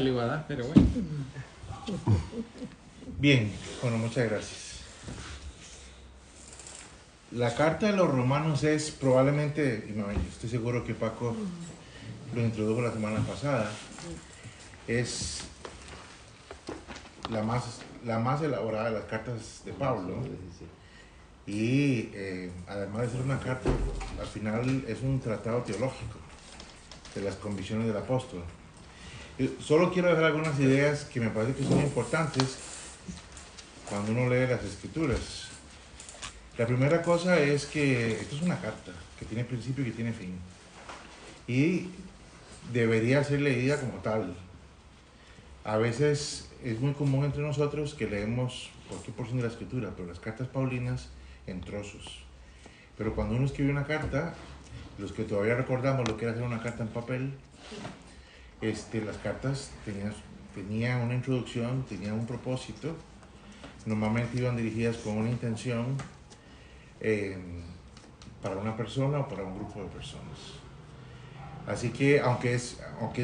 le iba a dar, pero bueno. Bien, bueno, muchas gracias. La carta de los romanos es probablemente, y no, estoy seguro que Paco lo introdujo la semana pasada, es la más elaborada de las cartas de Pablo. Y además de ser una carta, al final es un tratado teológico de las convicciones del apóstol. Solo quiero dejar algunas ideas que me parece que son importantes cuando uno lee las escrituras. La primera cosa es que esto es una carta que tiene principio y que tiene fin. Y debería ser leída como tal. A veces es muy común entre nosotros que leemos cualquier porción de la escritura, pero las cartas paulinas en trozos. Pero cuando uno escribe una carta, los que todavía recordamos lo que era hacer una carta en papel, las cartas tenían una introducción, tenían un propósito, normalmente iban dirigidas con una intención para una persona o para un grupo de personas. Así que aunque es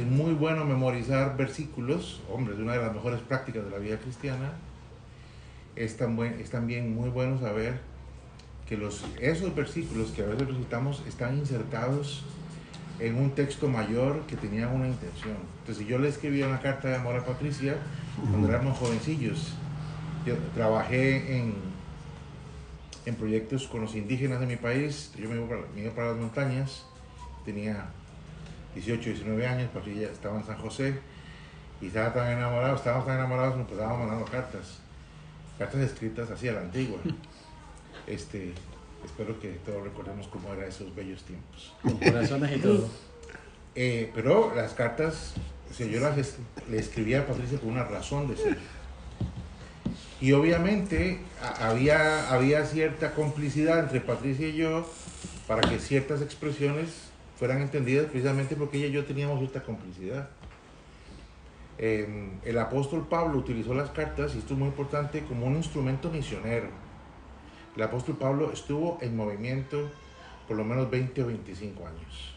muy bueno memorizar versículos, hombre, es una de las mejores prácticas de la vida cristiana, es también muy bueno saber que esos versículos que a veces recitamos están insertados en un texto mayor que tenía una intención. Entonces, si yo le escribía una carta de amor a Patricia cuando éramos jovencillos, yo trabajé en proyectos con los indígenas de mi país, yo me iba para las montañas, tenía 18, 19 años, Patricia estaba en San José y estábamos tan enamorados que nos pasábamos mandando cartas escritas así a la antigua. Espero que todos recordemos cómo eran esos bellos tiempos. Con corazones y todo. Pero las cartas, yo le escribía a Patricia por una razón de ser. Y obviamente había cierta complicidad entre Patricia y yo para que ciertas expresiones fueran entendidas, precisamente porque ella y yo teníamos cierta complicidad. El apóstol Pablo utilizó las cartas, y esto es muy importante, como un instrumento misionero. El apóstol Pablo estuvo en movimiento por lo menos 20 o 25 años.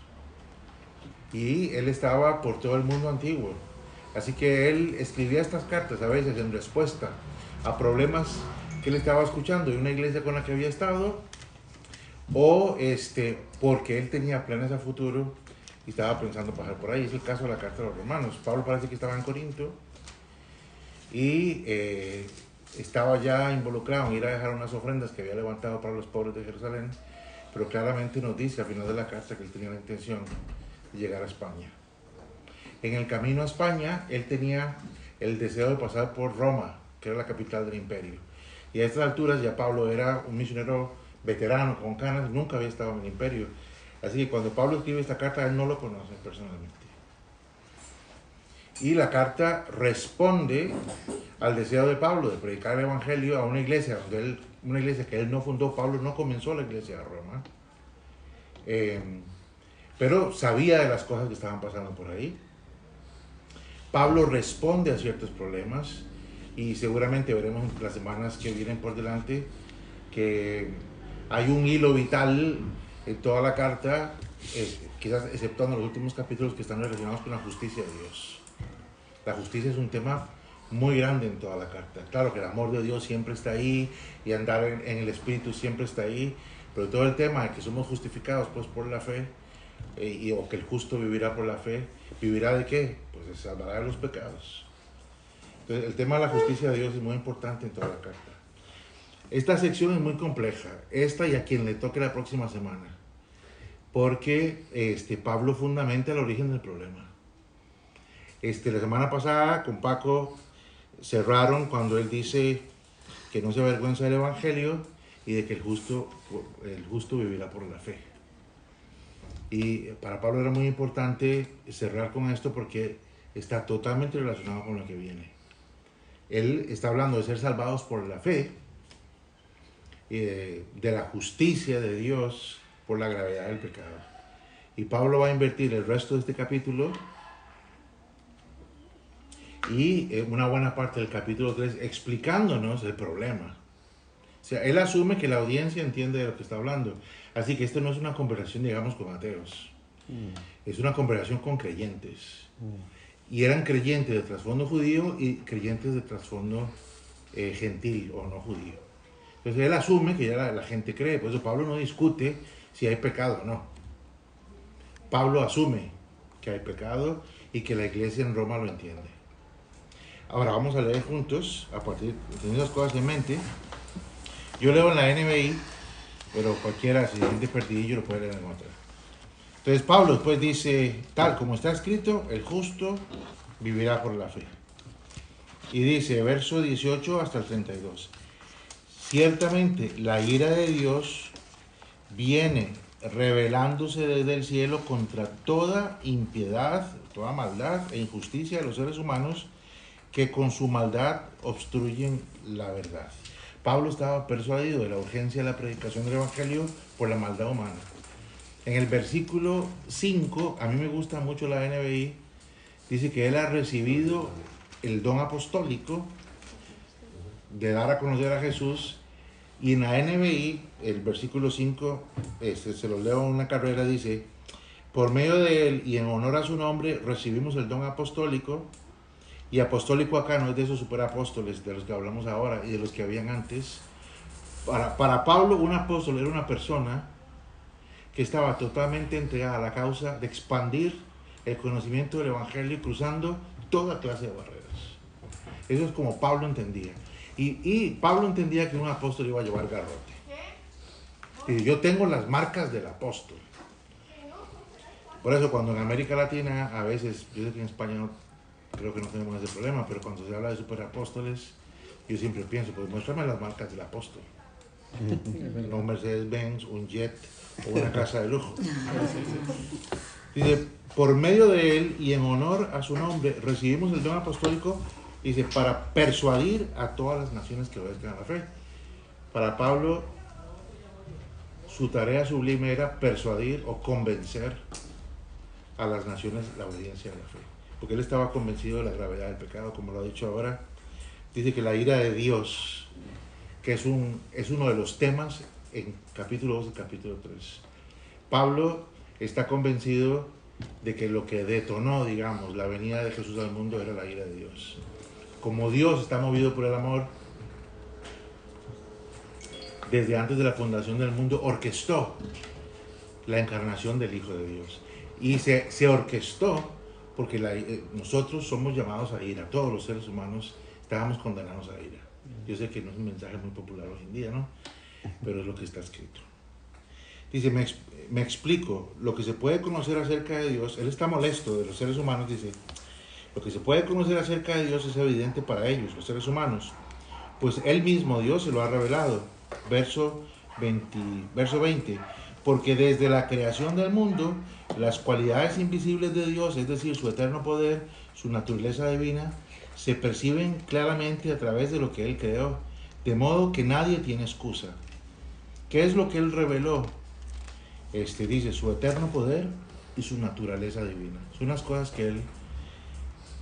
Y él estaba por todo el mundo antiguo. Así que él escribía estas cartas a veces en respuesta a problemas que él estaba escuchando de una iglesia con la que había estado, o porque él tenía planes a futuro y estaba pensando pasar por ahí. Es el caso de la carta de los romanos. Pablo parece que estaba en Corinto y estaba ya involucrado en ir a dejar unas ofrendas que había levantado para los pobres de Jerusalén, pero claramente nos dice al final de la carta que él tenía la intención de llegar a España. En el camino a España, él tenía el deseo de pasar por Roma, que era la capital del imperio. Y a estas alturas ya Pablo era un misionero veterano, con canas, nunca había estado en el imperio. Así que cuando Pablo escribe esta carta, él no lo conoce personalmente. Y la carta responde al deseo de Pablo de predicar el evangelio a una iglesia que él no fundó. Pablo no comenzó la iglesia de Roma, pero sabía de las cosas que estaban pasando por ahí. Pablo responde a ciertos problemas y seguramente veremos en las semanas que vienen por delante que hay un hilo vital en toda la carta, quizás exceptuando los últimos capítulos que están relacionados con la justicia de Dios. La justicia es un tema muy grande en toda la carta. Claro que el amor de Dios siempre está ahí y andar en el Espíritu siempre está ahí, pero todo el tema de que somos justificados pues por la fe, o que el justo vivirá por la fe, ¿vivirá de qué? Pues se salvará de los pecados. Entonces el tema de la justicia de Dios es muy importante en toda la carta. Esta sección es muy compleja, esta y a quien le toque la próxima semana, porque Pablo fundamenta el origen del problema. La semana pasada con Paco cerraron cuando él dice que no se avergüenza del evangelio y de que el justo vivirá por la fe. Y para Pablo era muy importante cerrar con esto porque está totalmente relacionado con lo que viene. Él está hablando de ser salvados por la fe, de la justicia de Dios por la gravedad del pecado. Y Pablo va a invertir el resto de este capítulo y una buena parte del capítulo 3 explicándonos el problema. O sea, él asume que la audiencia entiende de lo que está hablando. Así que esto no es una conversación, digamos, con ateos. Es una conversación con creyentes. y eran creyentes de trasfondo judío y creyentes de trasfondo gentil o no judío. Entonces él asume que ya la gente cree, por eso Pablo no discute si hay pecado o no. Pablo asume que hay pecado y que la iglesia en Roma lo entiende. Ahora vamos a leer juntos, a partir de esas cosas en mente. Yo leo en la NBI, pero cualquiera, si se siente perdidillo, lo puede leer en otra. Entonces Pablo después dice, tal como está escrito, el justo vivirá por la fe. Y dice, verso 18 hasta el 32. Ciertamente la ira de Dios viene revelándose desde el cielo contra toda impiedad, toda maldad e injusticia de los seres humanos que con su maldad obstruyen la verdad. Pablo estaba persuadido de la urgencia de la predicación del Evangelio por la maldad humana. En el versículo 5, a mí me gusta mucho la NBI, dice que él ha recibido el don apostólico de dar a conocer a Jesús, y en la NBI, el versículo 5, se lo leo en una carrera, dice, por medio de él y en honor a su nombre recibimos el don apostólico. Y apostólico acá no es de esos superapóstoles de los que hablamos ahora y de los que habían antes. Para Pablo, un apóstol era una persona que estaba totalmente entregada a la causa de expandir el conocimiento del Evangelio cruzando toda clase de barreras. Eso es como Pablo entendía. Y Pablo entendía que un apóstol iba a llevar garrote. Y yo tengo las marcas del apóstol. Por eso cuando en América Latina, a veces, yo sé que en España no, creo que no tenemos ese problema, pero cuando se habla de superapóstoles, yo siempre pienso, pues muéstrame las marcas del apóstol. No un Mercedes-Benz, un jet o una casa de lujo. Dice, por medio de él y en honor a su nombre, recibimos el don apostólico, dice, para persuadir a todas las naciones que obedezcan a la fe. Para Pablo, su tarea sublime era persuadir o convencer a las naciones la obediencia a la fe. Porque él estaba convencido de la gravedad del pecado, como lo ha dicho ahora. Dice que la ira de Dios, que es uno de los temas en capítulo 2 y capítulo 3. Pablo está convencido de que lo que detonó, digamos, la venida de Jesús al mundo era la ira de Dios. Como Dios está movido por el amor, desde antes de la fundación del mundo, orquestó la encarnación del Hijo de Dios. Y se orquestó porque nosotros somos llamados a ira. Todos los seres humanos estábamos condenados a ira. Yo sé que no es un mensaje muy popular hoy en día, ¿no? Pero es lo que está escrito. Dice, me explico, lo que se puede conocer acerca de Dios, él está molesto de los seres humanos, dice, lo que se puede conocer acerca de Dios es evidente para ellos, los seres humanos, pues él mismo, Dios, se lo ha revelado. Verso 20, porque desde la creación del mundo, las cualidades invisibles de Dios, es decir, su eterno poder, su naturaleza divina, se perciben claramente a través de lo que Él creó, de modo que nadie tiene excusa. ¿Qué es lo que Él reveló? Dice, su eterno poder y su naturaleza divina. Son unas cosas que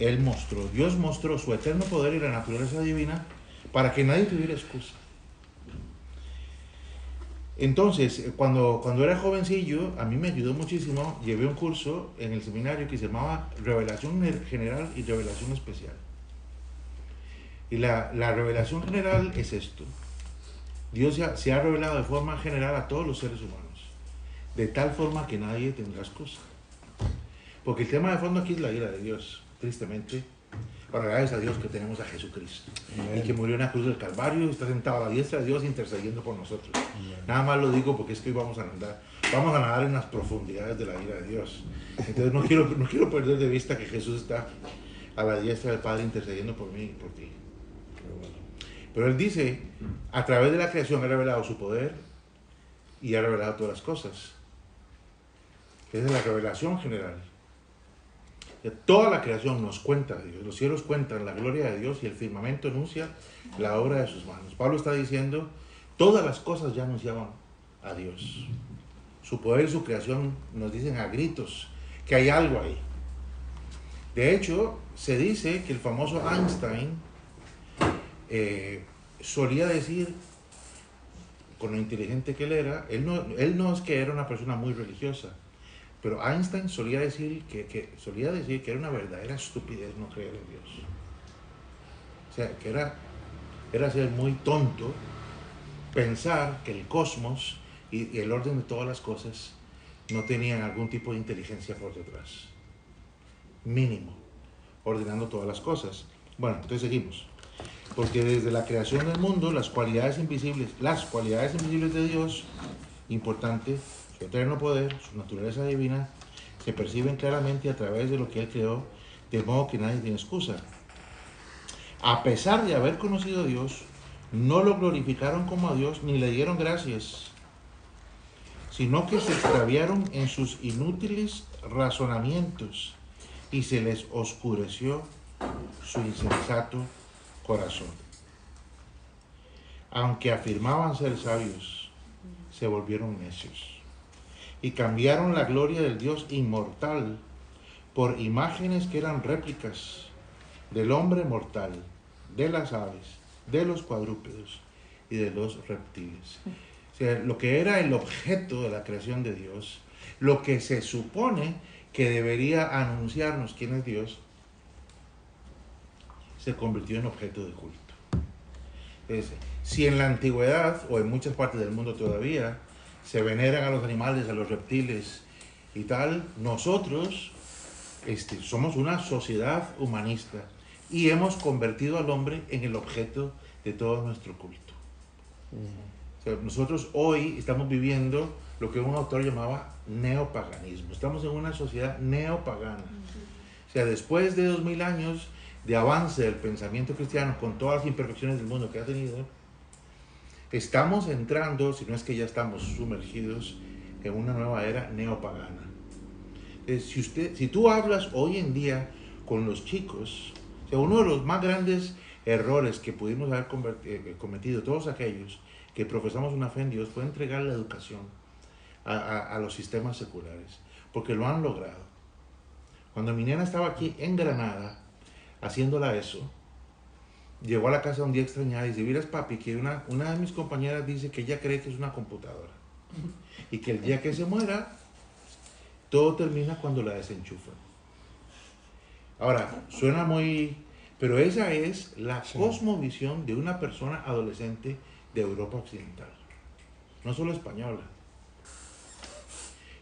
Él mostró. Dios mostró su eterno poder y la naturaleza divina para que nadie tuviera excusa. Entonces, cuando era jovencillo, a mí me ayudó muchísimo. Llevé un curso en el seminario que se llamaba Revelación General y Revelación Especial. Y la revelación general es esto. Dios se ha revelado de forma general a todos los seres humanos, de tal forma que nadie tendrá excusa. Porque el tema de fondo aquí es la ira de Dios, tristemente. Ahora, gracias a Dios que tenemos a Jesucristo. Amén. Y que murió en la cruz del Calvario y está sentado a la diestra de Dios intercediendo por nosotros. Amén. Nada más lo digo porque es que hoy vamos a nadar en las profundidades de la ira de Dios. Entonces no quiero perder de vista que Jesús está a la diestra del Padre intercediendo por mí y por ti. Pero Él dice, a través de la creación ha revelado su poder y ha revelado todas las cosas. Esa es la revelación general. Toda la creación nos cuenta de Dios, los cielos cuentan la gloria de Dios y el firmamento anuncia la obra de sus manos. Pablo está diciendo, todas las cosas ya anunciaban a Dios. Su poder y su creación nos dicen a gritos que hay algo ahí. De hecho, se dice que el famoso Einstein solía decir, con lo inteligente que él era, él no es que era una persona muy religiosa, Pero Einstein solía decir que era una verdadera estupidez no creer en Dios. O sea, que era ser muy tonto pensar que el cosmos y el orden de todas las cosas no tenían algún tipo de inteligencia por detrás. Mínimo, ordenando todas las cosas. Bueno, entonces seguimos. Porque desde la creación del mundo, las cualidades invisibles de Dios, importante, su eterno poder, su naturaleza divina, se perciben claramente a través de lo que Él creó, de modo que nadie tiene excusa. A pesar de haber conocido a Dios, no lo glorificaron como a Dios ni le dieron gracias, sino que se extraviaron en sus inútiles razonamientos y se les oscureció su insensato corazón. Aunque afirmaban ser sabios, se volvieron necios y cambiaron la gloria del Dios inmortal por imágenes que eran réplicas del hombre mortal, de las aves, de los cuadrúpedos y de los reptiles. O sea, lo que era el objeto de la creación de Dios, lo que se supone que debería anunciarnos quién es Dios, se convirtió en objeto de culto. Entonces, si en la antigüedad, o en muchas partes del mundo todavía, se veneran a los animales, a los reptiles y tal, nosotros somos una sociedad humanista y hemos convertido al hombre en el objeto de todo nuestro culto. O sea, nosotros hoy estamos viviendo lo que un autor llamaba neopaganismo. Estamos en una sociedad neopagana. O sea, después de 2000 años de avance del pensamiento cristiano, con todas las imperfecciones del mundo que ha tenido, estamos entrando, si no es que ya estamos sumergidos, en una nueva era neopagana. Si tú hablas hoy en día con los chicos, o sea, uno de los más grandes errores que pudimos haber cometido todos aquellos que profesamos una fe en Dios fue entregar la educación a los sistemas seculares, porque lo han logrado. Cuando mi nena estaba aquí en Granada, haciéndola eso, llegó a la casa un día extrañada y dice: miras papi, que una de mis compañeras dice que ella cree que es una computadora y que el día que se muera, todo termina cuando la desenchufan. Ahora, suena muy... pero esa es la cosmovisión de una persona adolescente de Europa Occidental. No solo española.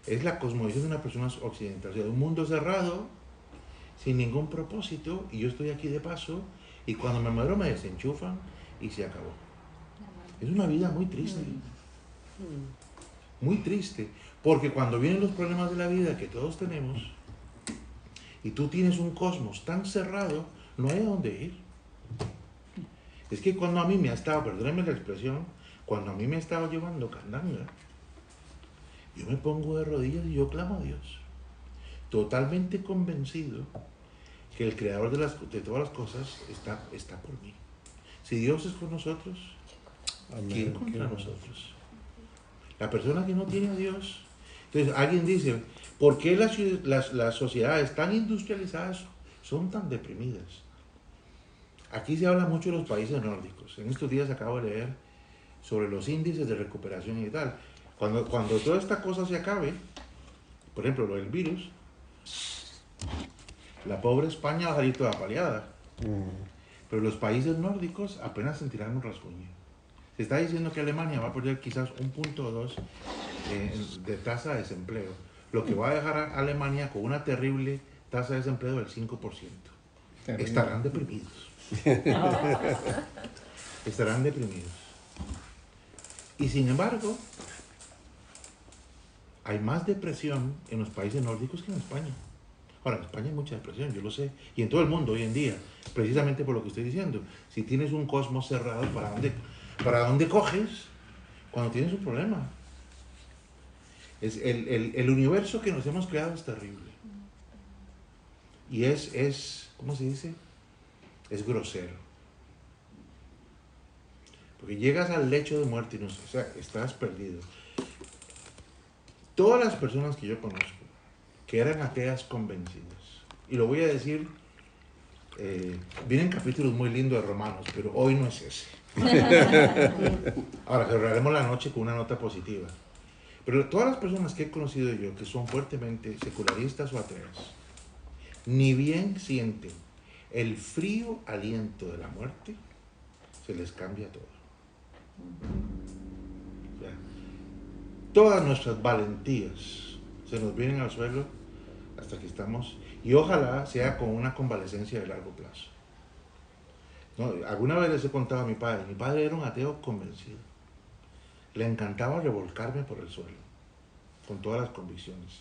Es la cosmovisión de una persona occidental. O sea, de un mundo cerrado, sin ningún propósito, y yo estoy aquí de paso, y cuando me muero me desenchufan y se acabó. Es una vida muy triste. Muy triste. Porque cuando vienen los problemas de la vida que todos tenemos, y tú tienes un cosmos tan cerrado, no hay a dónde ir. Es que cuando a mí me ha estado, perdónenme la expresión, cuando a mí me ha estado llevando candanga, yo me pongo de rodillas y yo clamo a Dios, totalmente convencido que el creador de todas las cosas está por mí. Si Dios es con nosotros, ¿quién contra nosotros? La persona que no tiene a Dios. Entonces alguien dice: ¿por qué las sociedades tan industrializadas son tan deprimidas? Aquí se habla mucho de los países nórdicos. En estos días acabo de leer sobre los índices de recuperación y tal. Cuando toda esta cosa se acabe, por ejemplo, lo del virus, la pobre España va a salir toda paliada. Pero los países nórdicos apenas sentirán un rasguño. Se está diciendo que Alemania va a perder quizás 1,2 puntos de tasa de desempleo, lo que va a dejar a Alemania con una terrible tasa de desempleo del 5%. Estarán deprimidos. Estarán deprimidos. Y sin embargo, hay más depresión en los países nórdicos que en España. Ahora, en España hay mucha depresión, yo lo sé, y en todo el mundo hoy en día, precisamente por lo que estoy diciendo. Si tienes un cosmos cerrado, ¿para dónde coges cuando tienes un problema? El universo que nos hemos creado es terrible. Y ¿cómo se dice? Es grosero. Porque llegas al lecho de muerte y o sea, estás perdido. Todas las personas que yo conozco, que eran ateas convencidas, y lo voy a decir, vienen capítulos muy lindos de Romanos, pero hoy no es ese. Ahora cerraremos la noche con una nota positiva. Pero todas las personas que he conocido yo que son fuertemente secularistas o ateas, ni bien sienten el frío aliento de la muerte, se les cambia todo. O sea, todas nuestras valentías se nos vienen al suelo hasta que estamos, y ojalá sea con una convalecencia de largo plazo. No, alguna vez les he contado a mi padre era un ateo convencido. Le encantaba revolcarme por el suelo, con todas las convicciones.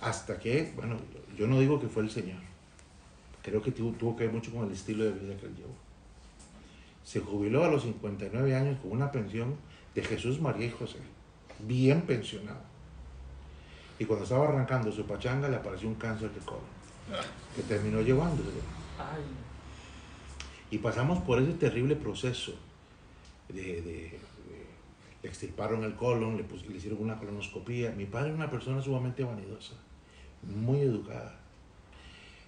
Hasta que, bueno, yo no digo que fue el Señor. Creo que tuvo que ver mucho con el estilo de vida que él llevó. Se jubiló a los 59 años con una pensión de Jesús, María y José. Bien pensionado. Y cuando estaba arrancando su pachanga le apareció un cáncer de colon, que terminó llevándoselo. Y pasamos por ese terrible proceso le extirparon el colon, le hicieron una colonoscopía. Mi padre era una persona sumamente vanidosa, muy educada.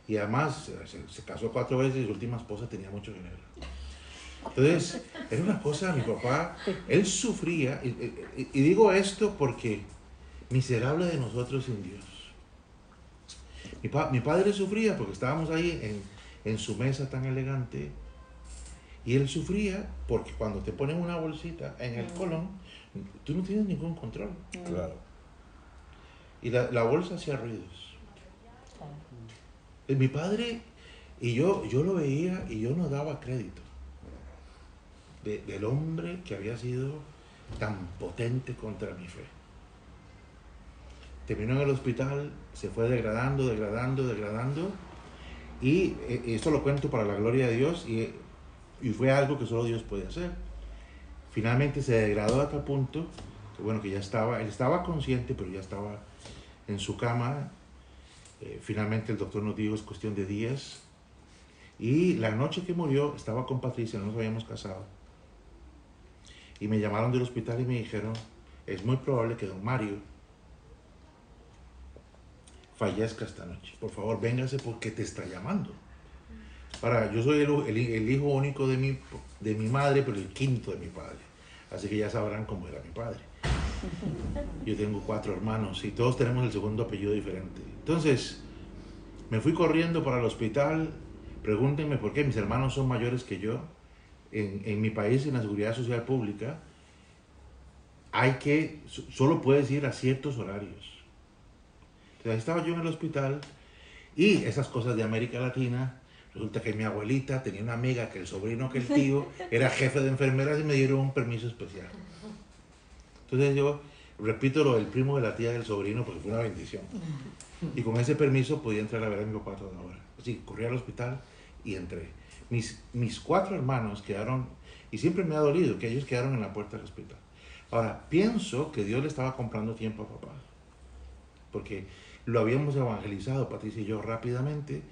Y además se casó 4 veces y su última esposa tenía mucho dinero. Entonces, era una cosa, mi papá, él sufría, y digo esto porque miserable de nosotros sin Dios. Mi padre sufría porque estábamos ahí en su mesa tan elegante, y él sufría porque cuando te ponen una bolsita en el colon, tú no tienes ningún control. Claro. Y la bolsa hacía ruidos. Mi padre, y yo lo veía y yo no daba crédito del hombre que había sido tan potente contra mi fe. Terminó en el hospital, se fue degradando, y esto lo cuento para la gloria de Dios, y fue algo que solo Dios puede hacer. Finalmente se degradó a tal punto que, bueno, que él estaba consciente, pero ya estaba en su cama. Finalmente el doctor nos dijo es cuestión de días. Y la noche que murió estaba con Patricia, no nos habíamos casado. Y me llamaron del hospital y me dijeron, es muy probable que don Mario fallezca esta noche. Por favor, véngase porque te está llamando. Ahora, yo soy el hijo único de mi madre, pero el quinto de mi padre. Así que ya sabrán cómo era mi padre. Yo tengo 4 hermanos y todos tenemos el segundo apellido diferente. Entonces, me fui corriendo para el hospital. Pregúntenme por qué, mis hermanos son mayores que yo. En mi país, en la seguridad social pública, solo puedes ir a ciertos horarios. Entonces, ahí estaba yo en el hospital y esas cosas de América Latina. Resulta que mi abuelita tenía una amiga que el sobrino, que el tío, era jefe de enfermeras y me dieron un permiso especial. Entonces yo repito lo del primo de la tía del sobrino porque fue una bendición. Y con ese permiso podía entrar a ver a mi papá toda hora. Así, corrí al hospital y entré. Mis 4 hermanos quedaron, y siempre me ha dolido que ellos quedaron en la puerta del hospital. Ahora, pienso que Dios le estaba comprando tiempo a papá. Porque lo habíamos evangelizado, Patricia y yo, rápidamente.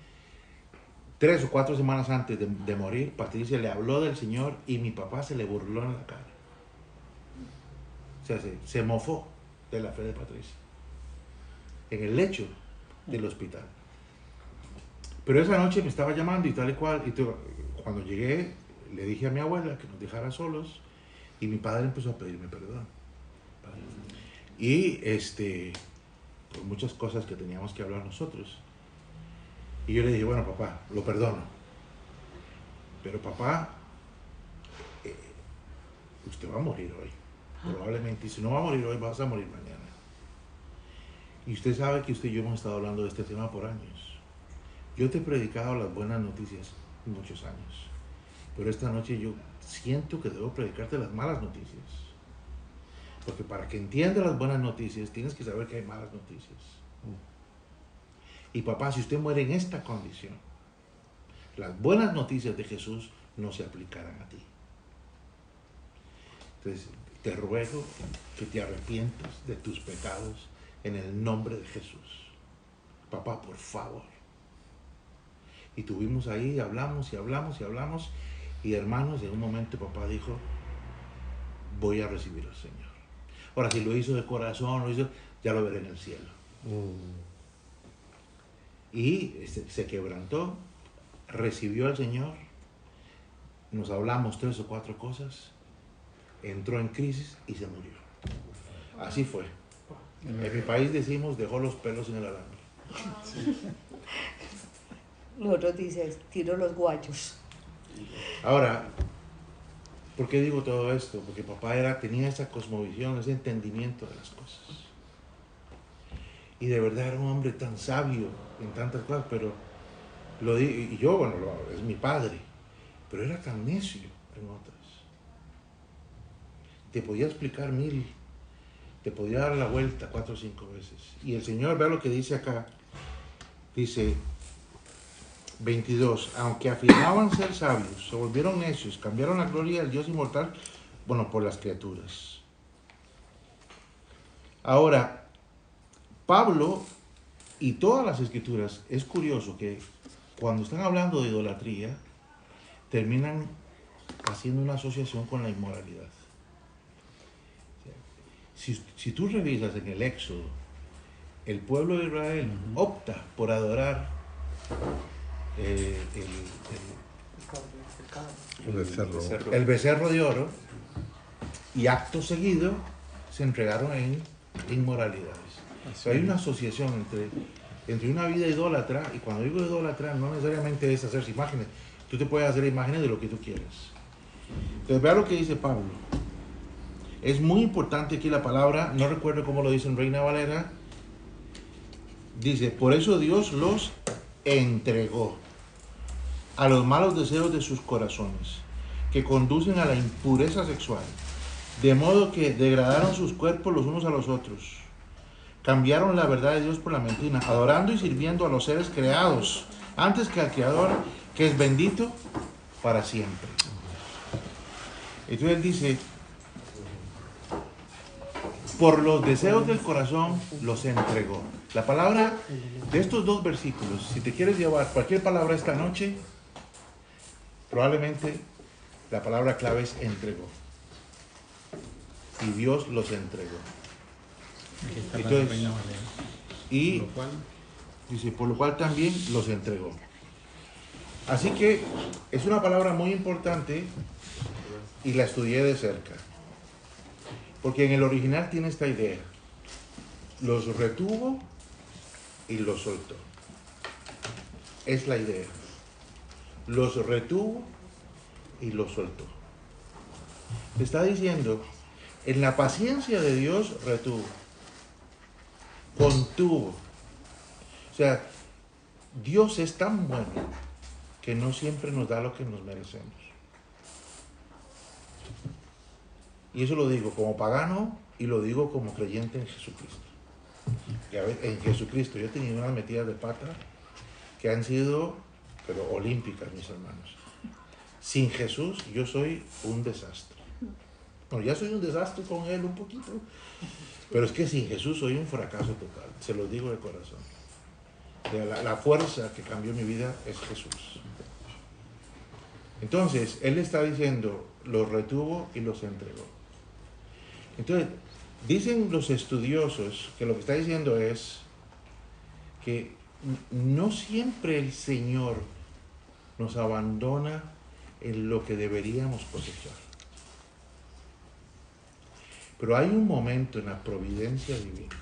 3 o 4 semanas antes de morir, Patricia le habló del Señor y mi papá se le burló en la cara. O sea, se mofó de la fe de Patricia. En el lecho del hospital. Pero esa noche me estaba llamando y tal y cual. Y cuando llegué, le dije a mi abuela que nos dejara solos y mi padre empezó a pedirme perdón. Y por muchas cosas que teníamos que hablar nosotros. Y yo le dije, bueno, papá, lo perdono. Pero papá, usted va a morir hoy, probablemente. Y si no va a morir hoy, vas a morir mañana. Y usted sabe que usted y yo hemos estado hablando de este tema por años. Yo te he predicado las buenas noticias muchos años. Pero esta noche yo siento que debo predicarte las malas noticias. Porque para que entiendas las buenas noticias, tienes que saber que hay malas noticias. Y papá, si usted muere en esta condición, las buenas noticias de Jesús no se aplicarán a ti. Entonces, te ruego que te arrepientas de tus pecados en el nombre de Jesús. Papá, por favor. Y tuvimos ahí, hablamos, y hermanos, en un momento papá dijo, voy a recibir al Señor. Ahora, si lo hizo de corazón, ya lo veré en el cielo. Y se quebrantó, recibió al Señor, nos hablamos 3 o 4 cosas, entró en crisis y se murió. Así fue. En mi país decimos, dejó los pelos en el alambre. Nosotros dice, tiro los guayos. Ahora, ¿por qué digo todo esto? Porque papá tenía esa cosmovisión, ese entendimiento de las cosas. Y de verdad era un hombre tan sabio en tantas cosas, pero y yo, bueno, es mi padre, pero era tan necio en otras. Te podía explicar 1000, te podía dar la vuelta 4 o 5 veces. Y el Señor, vea lo que dice acá, dice 22, aunque afirmaban ser sabios, se volvieron necios, cambiaron la gloria del Dios inmortal, bueno, por las criaturas. Ahora, Pablo y todas las escrituras, es curioso que cuando están hablando de idolatría, terminan haciendo una asociación con la inmoralidad. Si tú revisas en el Éxodo, el pueblo de Israel opta por adorar el becerro de oro, y acto seguido se entregaron en inmoralidades. Hay una asociación entre una vida idólatra, y cuando digo idólatra no necesariamente es hacerse imágenes, tú te puedes hacer imágenes de lo que tú quieras. Entonces vea lo que dice Pablo. Es muy importante aquí la palabra, no recuerdo cómo lo dice en Reina Valera, dice, por eso Dios los entregó a los malos deseos de sus corazones, que conducen a la impureza sexual, de modo que degradaron sus cuerpos los unos a los otros. Cambiaron la verdad de Dios por la mentira, adorando y sirviendo a los seres creados antes que al Creador, que es bendito para siempre. Entonces él dice, por los deseos del corazón los entregó. La palabra de estos 2 versículos, si te quieres llevar cualquier palabra esta noche, probablemente la palabra clave es entregó. Y Dios los entregó. Entonces, y dice, por lo cual también los entregó. Así que es una palabra muy importante y la estudié de cerca. Porque en el original tiene esta idea. Los retuvo y los soltó. Es la idea. Los retuvo y los soltó. Te está diciendo, en la paciencia de Dios retuvo, contuvo. O sea, Dios es tan bueno que no siempre nos da lo que nos merecemos. Y eso lo digo como pagano y lo digo como creyente en Jesucristo. En Jesucristo yo he tenido unas metidas de pata que han sido, pero olímpicas, mis hermanos. Sin Jesús yo soy un desastre. Bueno, ya soy un desastre con Él un poquito, pero es que sin Jesús soy un fracaso total, se lo digo de corazón. La fuerza que cambió mi vida es Jesús. Entonces, Él está diciendo, los retuvo y los entregó. Entonces, dicen los estudiosos que lo que está diciendo es que no siempre el Señor nos abandona en lo que deberíamos cosechar. Pero hay un momento en la providencia divina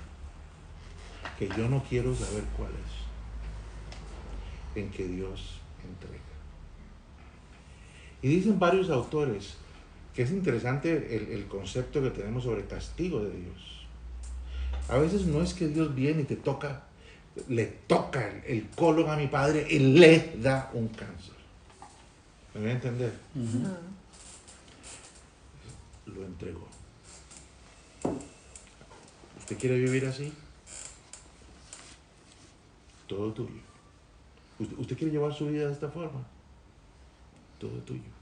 que yo no quiero saber cuál es, en que Dios entrega. Y dicen varios autores que es interesante el concepto que tenemos sobre el castigo de Dios. A veces no es que Dios viene y te toca, le toca el colon a mi padre y le da un cáncer. ¿Me voy a entender? Lo entregó. ¿Usted quiere vivir así? Todo tuyo. ¿Usted quiere llevar su vida de esta forma? Todo tuyo.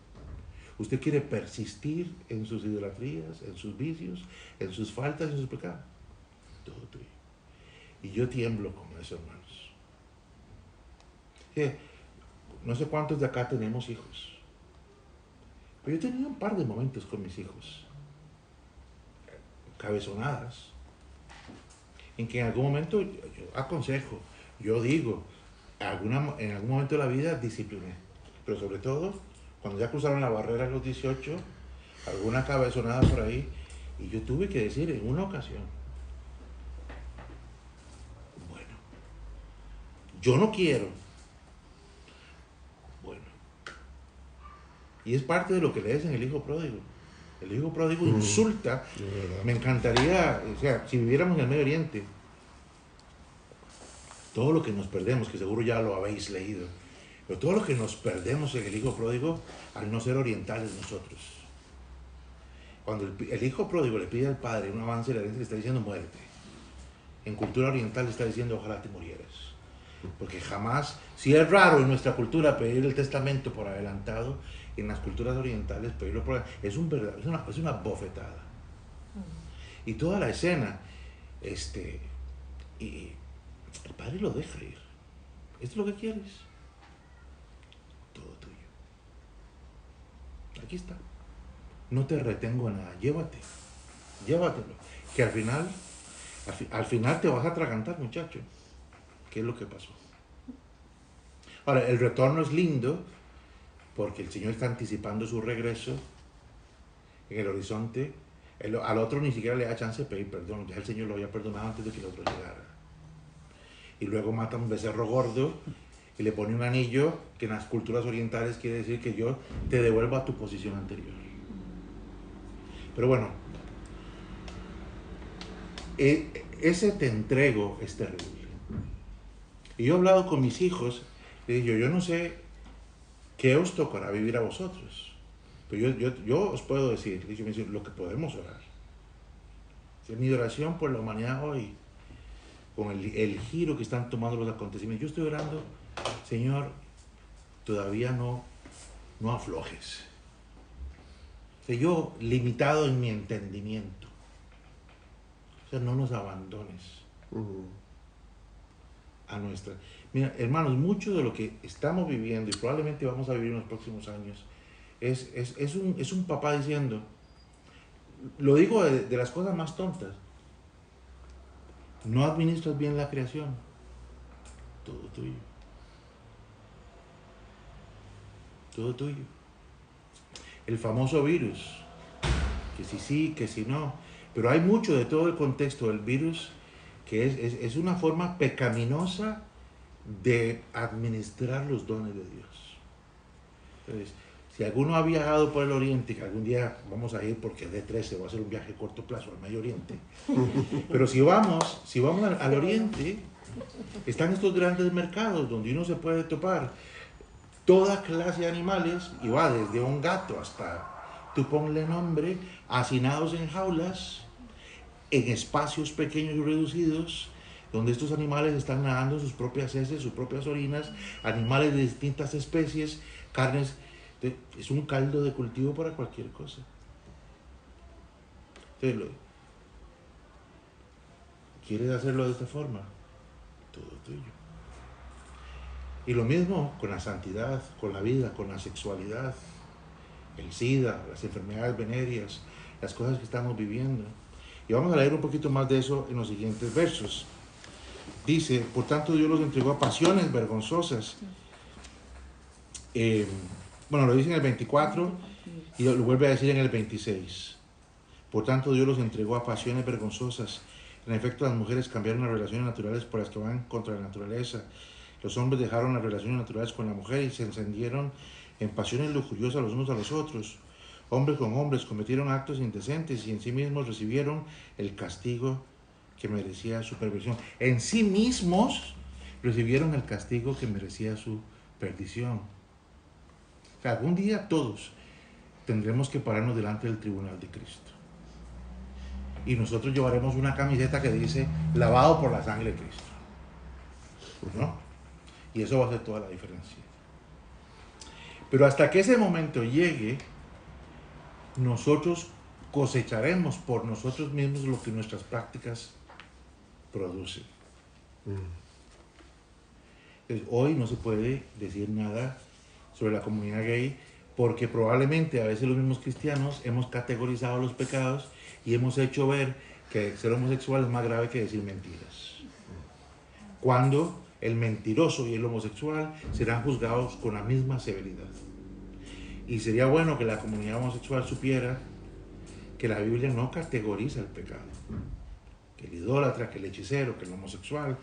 ¿Usted quiere persistir en sus idolatrías, en sus vicios, en sus faltas, en sus pecados? Todo tuyo. Y yo tiemblo con eso, hermanos. No sé cuántos de acá tenemos hijos, pero yo he tenido un par de momentos con mis hijos, cabezonadas, en que en algún momento yo aconsejo, yo digo, en algún momento de la vida discipliné, pero sobre todo cuando ya cruzaron la barrera a los 18, alguna cabezonada por ahí, Y yo tuve que decir en una ocasión, bueno, yo no quiero. Bueno, y es parte de lo que lees en El Hijo Pródigo. El Hijo Pródigo insulta. Me encantaría, o sea, si viviéramos en el Medio Oriente, todo lo que nos perdemos, que seguro ya lo habéis leído, pero todo lo que nos perdemos en El Hijo Pródigo al no ser orientales nosotros. Cuando el hijo pródigo le pide al padre un avance, la gente le está diciendo muérete. En cultura oriental le está diciendo ojalá te murieras. Porque jamás, si es raro en nuestra cultura pedir el testamento por adelantado, en las culturas orientales pedirlo por adelantado es una bofetada. Y toda la escena, y el padre lo deja ir. ¿Esto es lo que quieres? Todo tuyo. Aquí está. No te retengo nada, llévatelo, que al final te vas a atragantar, muchacho. ¿Qué es lo que pasó? Ahora, el retorno es lindo porque el Señor está anticipando su regreso en el horizonte. Al otro ni siquiera le da chance de pedir perdón, ya el Señor lo había perdonado antes de que el otro llegara. Y luego mata un becerro gordo y le pone un anillo que en las culturas orientales quiere decir que yo te devuelvo a tu posición anterior. Pero bueno, ese te entrego es terrible. Y yo he hablado con mis hijos, les digo, yo no sé qué os tocará vivir a vosotros, pero yo os puedo decir, lo que podemos orar. Mi oración por la humanidad hoy, con el giro que están tomando los acontecimientos, yo estoy orando, Señor, todavía no aflojes. O sea, yo limitado en mi entendimiento. O sea, no nos abandones a nuestra. Mira, hermanos, mucho de lo que estamos viviendo y probablemente vamos a vivir en los próximos años es un papá diciendo, lo digo de las cosas más tontas, no administras bien la creación, todo tuyo. Todo tuyo. El famoso virus, que si sí, que si no, pero hay mucho de todo el contexto del virus que es una forma pecaminosa de administrar los dones de Dios. Entonces, si alguno ha viajado por el Oriente, que algún día vamos a ir porque de 13 va a ser un viaje a corto plazo al Medio Oriente, pero si vamos al Oriente, están estos grandes mercados donde uno se puede topar toda clase de animales, y va desde un gato hasta, tú ponle nombre, hacinados en jaulas, en espacios pequeños y reducidos, donde estos animales están nadando sus propias heces, sus propias orinas, animales de distintas especies, carnes, es un caldo de cultivo para cualquier cosa. Entonces, ¿quieres hacerlo de esta forma? Todo tuyo. Y lo mismo con la santidad, con la vida, con la sexualidad, el SIDA, las enfermedades venéreas, las cosas que estamos viviendo. Y vamos a leer un poquito más de eso en los siguientes versos. Dice, por tanto Dios los entregó a pasiones vergonzosas. Bueno, lo dice en el 24 y lo vuelve a decir en el 26. Por tanto Dios los entregó a pasiones vergonzosas. En efecto, las mujeres cambiaron las relaciones naturales por las que van contra la naturaleza. Los hombres dejaron las relaciones naturales con la mujer y se encendieron en pasiones lujuriosas los unos a los otros. Hombres con hombres cometieron actos indecentes y en sí mismos recibieron el castigo que merecía su perversión. En sí mismos recibieron el castigo que merecía su perdición. O sea, algún día todos tendremos que pararnos delante del tribunal de Cristo. Y nosotros llevaremos una camiseta que dice, lavado por la sangre de Cristo. ¿No? Y eso va a hacer toda la diferencia. Pero hasta que ese momento llegue, nosotros cosecharemos por nosotros mismos lo que nuestras prácticas producen. Entonces, hoy no se puede decir nada sobre la comunidad gay porque probablemente a veces los mismos cristianos hemos categorizado los pecados y hemos hecho ver que ser homosexual es más grave que decir mentiras. Cuando el mentiroso y el homosexual serán juzgados con la misma severidad. Y sería bueno que la comunidad homosexual supiera que que la Biblia no categoriza el pecado. Que el idólatra, que el hechicero, que el homosexual,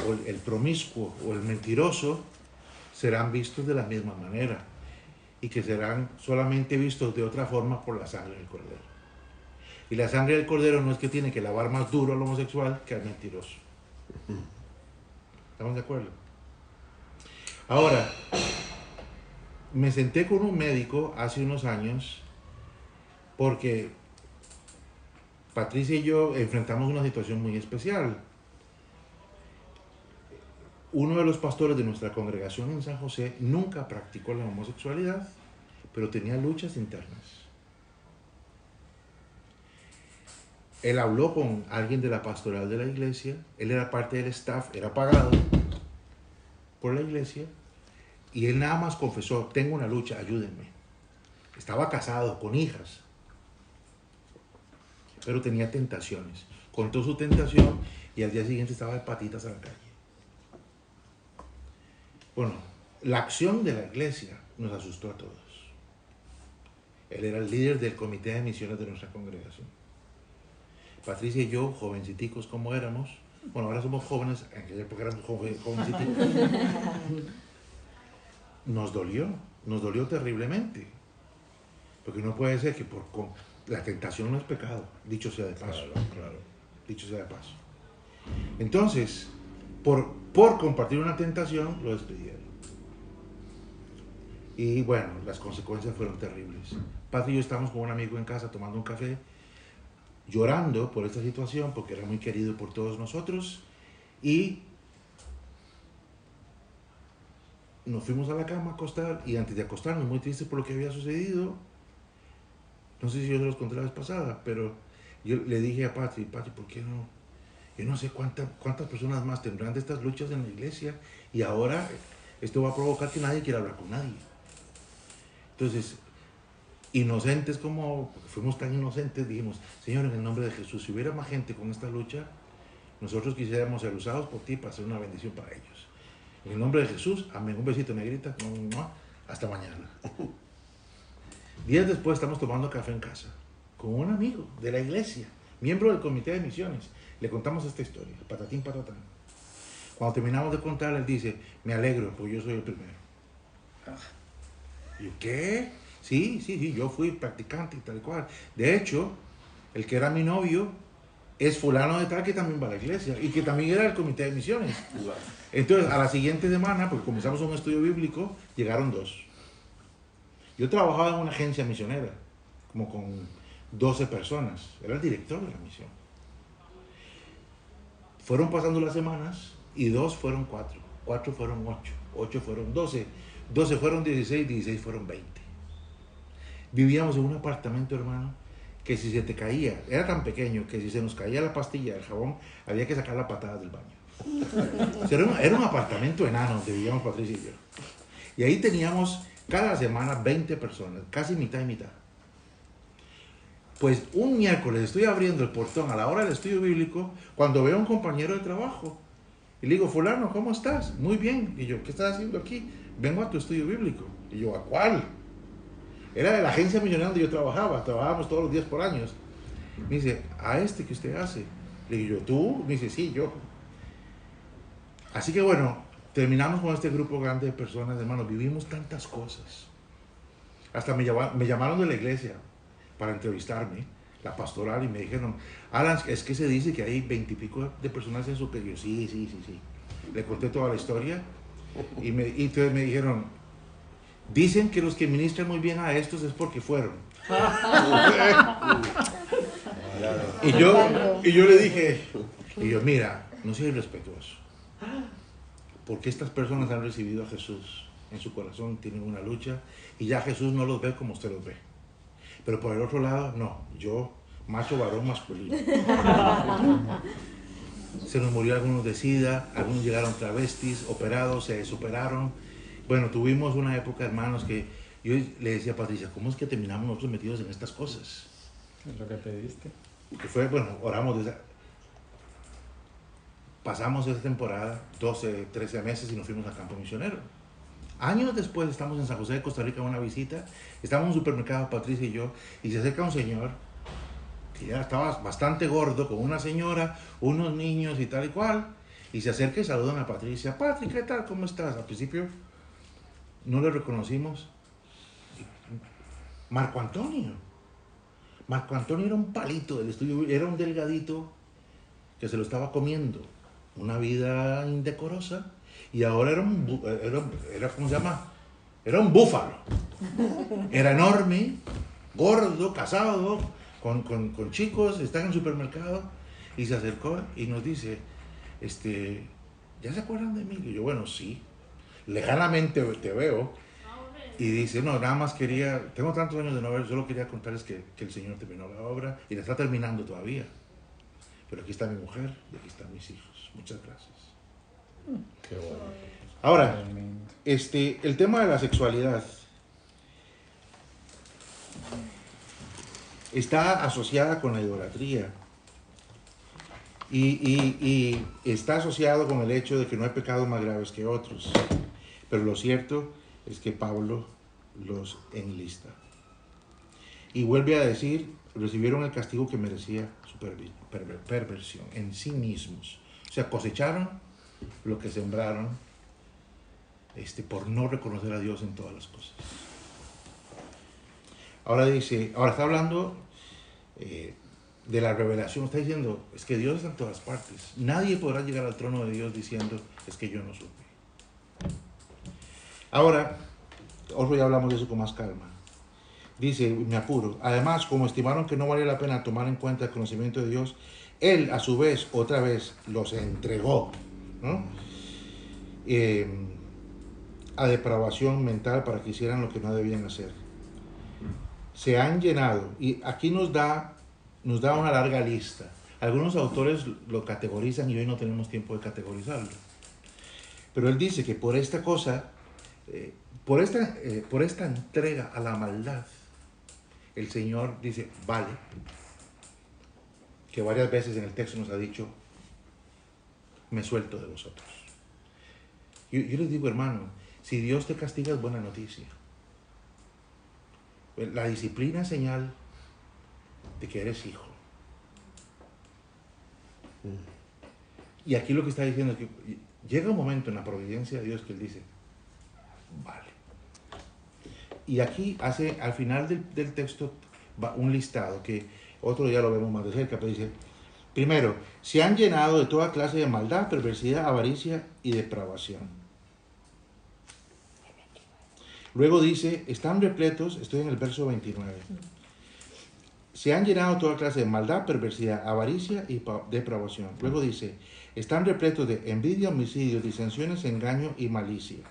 o el promiscuo, o el mentiroso, serán vistos de la misma manera. Y que serán solamente vistos de otra forma por la sangre del Cordero. Y la sangre del Cordero no es que tiene que lavar más duro al homosexual que al mentiroso. ¿Estamos de acuerdo? Ahora, me senté con un médico hace unos años porque Patricia y yo enfrentamos una situación muy especial. Uno de los pastores de nuestra congregación en San José nunca practicó la homosexualidad, pero tenía luchas internas. Él habló con alguien de la pastoral de la iglesia, él era parte del staff, era pagado por la iglesia, y él nada más confesó: tengo una lucha, ayúdenme. Estaba casado, con hijas, pero tenía tentaciones. Contó su tentación y al día siguiente estaba de patitas a la calle. Bueno, la acción de la iglesia nos asustó a todos. Él era el líder del comité de misiones de nuestra congregación. Patricia y yo, jovenciticos como éramos, bueno, ahora somos jóvenes, en aquella época éramos jovenciticos, nos dolió terriblemente. Porque no puede ser que la tentación no es pecado, dicho sea de paso. Claro. Dicho sea de paso. Entonces, por compartir una tentación, lo despidieron. Y bueno, las consecuencias fueron terribles. Patri y yo estábamos con un amigo en casa tomando un café, llorando por esta situación, porque era muy querido por todos nosotros, y nos fuimos a la cama a acostar, y antes de acostarnos, muy tristes por lo que había sucedido, no sé si yo se los conté la vez pasada, pero yo le dije a Patri, ¿por qué no? Yo no sé cuántas personas más tendrán de estas luchas en la iglesia, y ahora esto va a provocar que nadie quiera hablar con nadie. Entonces, inocentes como, porque fuimos tan inocentes, dijimos: Señor, en el nombre de Jesús, si hubiera más gente con esta lucha, nosotros quisiéramos ser usados por ti para hacer una bendición para ellos. En el nombre de Jesús, amén. Un besito, negrita. Hasta mañana. Días después estamos tomando café en casa con un amigo de la iglesia, miembro del comité de misiones. Le contamos esta historia, patatín, patatán. Cuando terminamos de contar, él dice: me alegro, porque yo soy el primero. ¿Y qué? Sí, yo fui practicante y tal cual. De hecho, el que era mi novio es fulano de tal que también va a la iglesia y que también era del comité de misiones. Entonces, a la siguiente semana, porque comenzamos un estudio bíblico, llegaron 2. Yo trabajaba en una agencia misionera, como con 12 personas. Era el director de la misión. Fueron pasando las semanas y 2 fueron 4, 4 fueron 8, 8 fueron 12, 12 fueron 16, 16 fueron 20. Vivíamos en un apartamento, hermano, que si se te caía, era tan pequeño que si se nos caía la pastilla del jabón, había que sacar la patada del baño. O sea, era un apartamento enano donde vivíamos Patricia y yo. Y ahí teníamos cada semana 20 personas, casi mitad y mitad. Pues un miércoles estoy abriendo el portón a la hora del estudio bíblico cuando veo a un compañero de trabajo. Y le digo: fulano, ¿cómo estás? Muy bien. Y yo: ¿qué estás haciendo aquí? Vengo a tu estudio bíblico. Y yo: ¿a cuál? Era de la agencia millonaria donde yo trabajábamos todos los días por años. Me dice: ¿a este que usted hace? Le digo yo: ¿tú? Me dice: sí, yo. Así que bueno, terminamos con este grupo grande de personas, hermanos, vivimos tantas cosas. Hasta me llamaron de la iglesia para entrevistarme, la pastoral, y me dijeron: Alan, es que se dice que hay 20 y pico de personas en su... Yo: sí. Le conté toda la historia y entonces me dijeron: dicen que los que ministran muy bien a estos es porque fueron. y yo le dije, mira, no seas irrespetuoso, porque estas personas han recibido a Jesús en su corazón, tienen una lucha, y ya Jesús no los ve como usted los ve. Pero por el otro lado, no, yo, macho, varón, masculino. Se nos murió algunos de SIDA, algunos llegaron travestis, operados, se superaron. Bueno, tuvimos una época, hermanos, que yo le decía a Patricia: ¿cómo es que terminamos nosotros metidos en estas cosas? Es lo que pediste. Que fue, bueno, oramos pasamos esa temporada, 12, 13 meses, y nos fuimos al campo misionero. Años después estamos en San José de Costa Rica en una visita, estamos en un supermercado, Patricia y yo, y se acerca un señor que ya estaba bastante gordo, con una señora, unos niños y tal y cual, y se acerca y saludan a Patricia. Patri, ¿qué tal? ¿Cómo estás? Al principio no le reconocimos. Marco Antonio. Marco Antonio era un palito del estudio, era un delgadito que se lo estaba comiendo. Una vida indecorosa. Y ahora era ¿cómo se llama? Era un búfalo. Era enorme, gordo, casado, con chicos, está en el supermercado. Y se acercó y nos dice, ¿ya se acuerdan de mí? Y yo, bueno, sí. Lejanamente te veo. Y dice, no, nada más tengo tantos años de no ver, solo quería contarles que el Señor terminó la obra y la está terminando todavía. Pero aquí está mi mujer y aquí están mis hijos. Muchas gracias. Qué bueno. Ahora, Tremendo. el tema de la sexualidad está asociada con la idolatría y está asociado con el hecho de que no hay pecados más graves que otros. Pero lo cierto es que Pablo los enlista. Y vuelve a decir, recibieron el castigo que merecía su perversión en sí mismos. O sea, cosecharon lo que sembraron por no reconocer a Dios en todas las cosas. Ahora está hablando de la revelación, está diciendo, es que Dios está en todas partes. Nadie podrá llegar al trono de Dios diciendo, es que yo no supe. Ahora, otro ya hablamos de eso con más calma. Dice, me apuro. Además, como estimaron que no valía la pena tomar en cuenta el conocimiento de Dios, Él a su vez, otra vez, los entregó, ¿no? A depravación mental para que hicieran lo que no debían hacer. Se han llenado, y aquí nos da una larga lista. Algunos autores lo categorizan y hoy no tenemos tiempo de categorizarlo. Pero él dice que por esta cosa, por esta entrega a la maldad, el Señor dice, vale, que varias veces en el texto nos ha dicho, me suelto de vosotros. Yo les digo, hermano, si Dios te castiga es buena noticia. La disciplina es señal de que eres hijo. Y aquí lo que está diciendo es que llega un momento en la providencia de Dios que Él dice, vale. Y aquí hace, al final del texto, va un listado que otro día lo vemos más de cerca, pero dice, primero, se han llenado de toda clase de maldad, perversidad, avaricia y depravación. Luego dice, están repletos, estoy en el verso 29, se han llenado de toda clase de maldad, perversidad, avaricia y depravación. Luego dice, están repletos de envidia, homicidios, disensiones, engaño y malicia.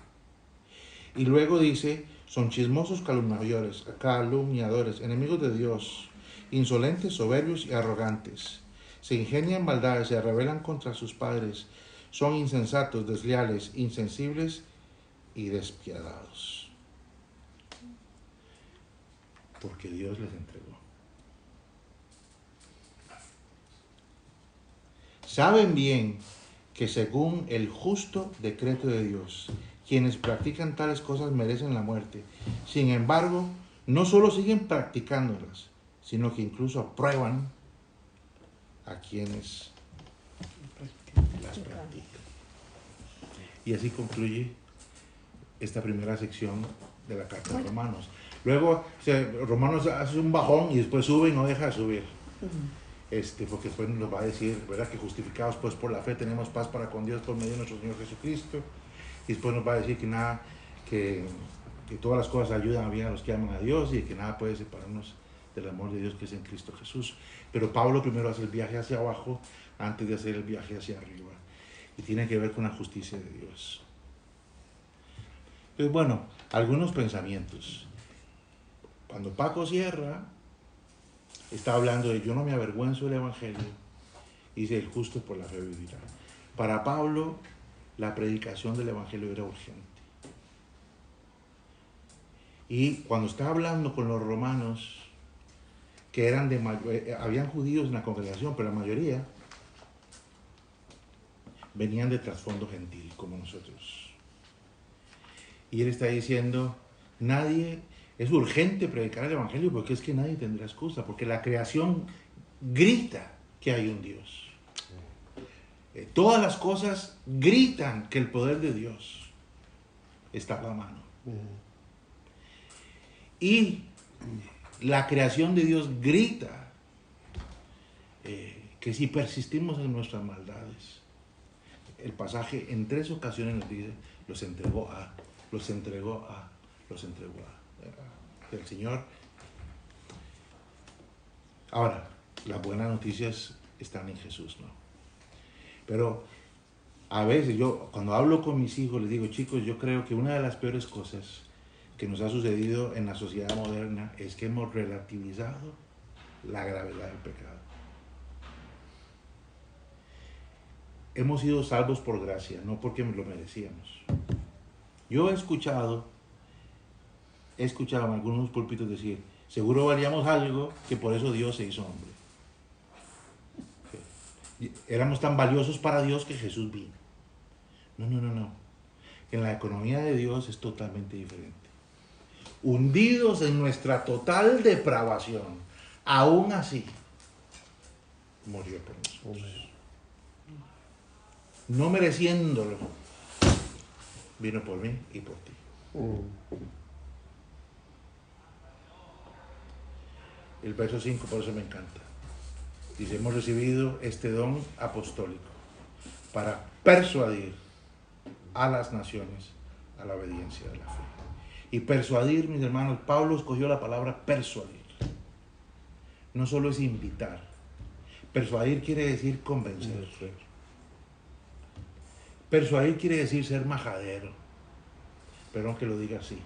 Y luego dice, son chismosos, calumniadores, enemigos de Dios, insolentes, soberbios y arrogantes. Se ingenian maldades, se rebelan contra sus padres, son insensatos, desleales, insensibles y despiadados. Porque Dios les entregó. Saben bien que según el justo decreto de Dios, quienes practican tales cosas merecen la muerte. Sin embargo, no solo siguen practicándolas, sino que incluso aprueban a quienes las practican. Y así concluye esta primera sección de la carta de Romanos. Luego, Romanos hace un bajón y después sube y no deja de subir. Porque después nos va a decir, ¿verdad? Que justificados pues por la fe tenemos paz para con Dios por medio de nuestro Señor Jesucristo. Y después nos va a decir que todas las cosas ayudan bien a los que aman a Dios y que nada puede separarnos del amor de Dios que es en Cristo Jesús. Pero Pablo primero hace el viaje hacia abajo antes de hacer el viaje hacia arriba. Y tiene que ver con la justicia de Dios. Entonces, bueno, algunos pensamientos. Cuando Paco cierra, está hablando de yo no me avergüenzo del Evangelio, y dice el justo por la fe vivirá. Para Pablo, la predicación del Evangelio era urgente. Y cuando está hablando con los romanos, que eran habían judíos en la congregación, pero la mayoría venían de trasfondo gentil, como nosotros. Y él está diciendo, es urgente predicar el Evangelio porque es que nadie tendrá excusa, porque la creación grita que hay un Dios. Todas las cosas gritan que el poder de Dios está a la mano. Y la creación de Dios grita que si persistimos en nuestras maldades, el pasaje en 3 ocasiones nos dice, los entregó a. El Señor. Ahora, las buenas noticias están en Jesús, ¿no? Pero a veces yo, cuando hablo con mis hijos, les digo, chicos, yo creo que una de las peores cosas que nos ha sucedido en la sociedad moderna es que hemos relativizado la gravedad del pecado. Hemos sido salvos por gracia, no porque lo merecíamos. Yo he escuchado en algunos púlpitos decir, seguro valíamos algo que por eso Dios se hizo hombre. Éramos tan valiosos para Dios que Jesús vino. No. En la economía de Dios es totalmente diferente. Hundidos en nuestra total depravación, aún así, murió por nosotros. No mereciéndolo, vino por mí y por ti. El verso 5, por eso me encanta. Dice, hemos recibido este don apostólico para persuadir a las naciones a la obediencia de la fe. Y persuadir, mis hermanos, Pablo escogió la palabra persuadir. No solo es invitar. Persuadir quiere decir convencer. Persuadir quiere decir ser majadero. Perdón que lo diga así.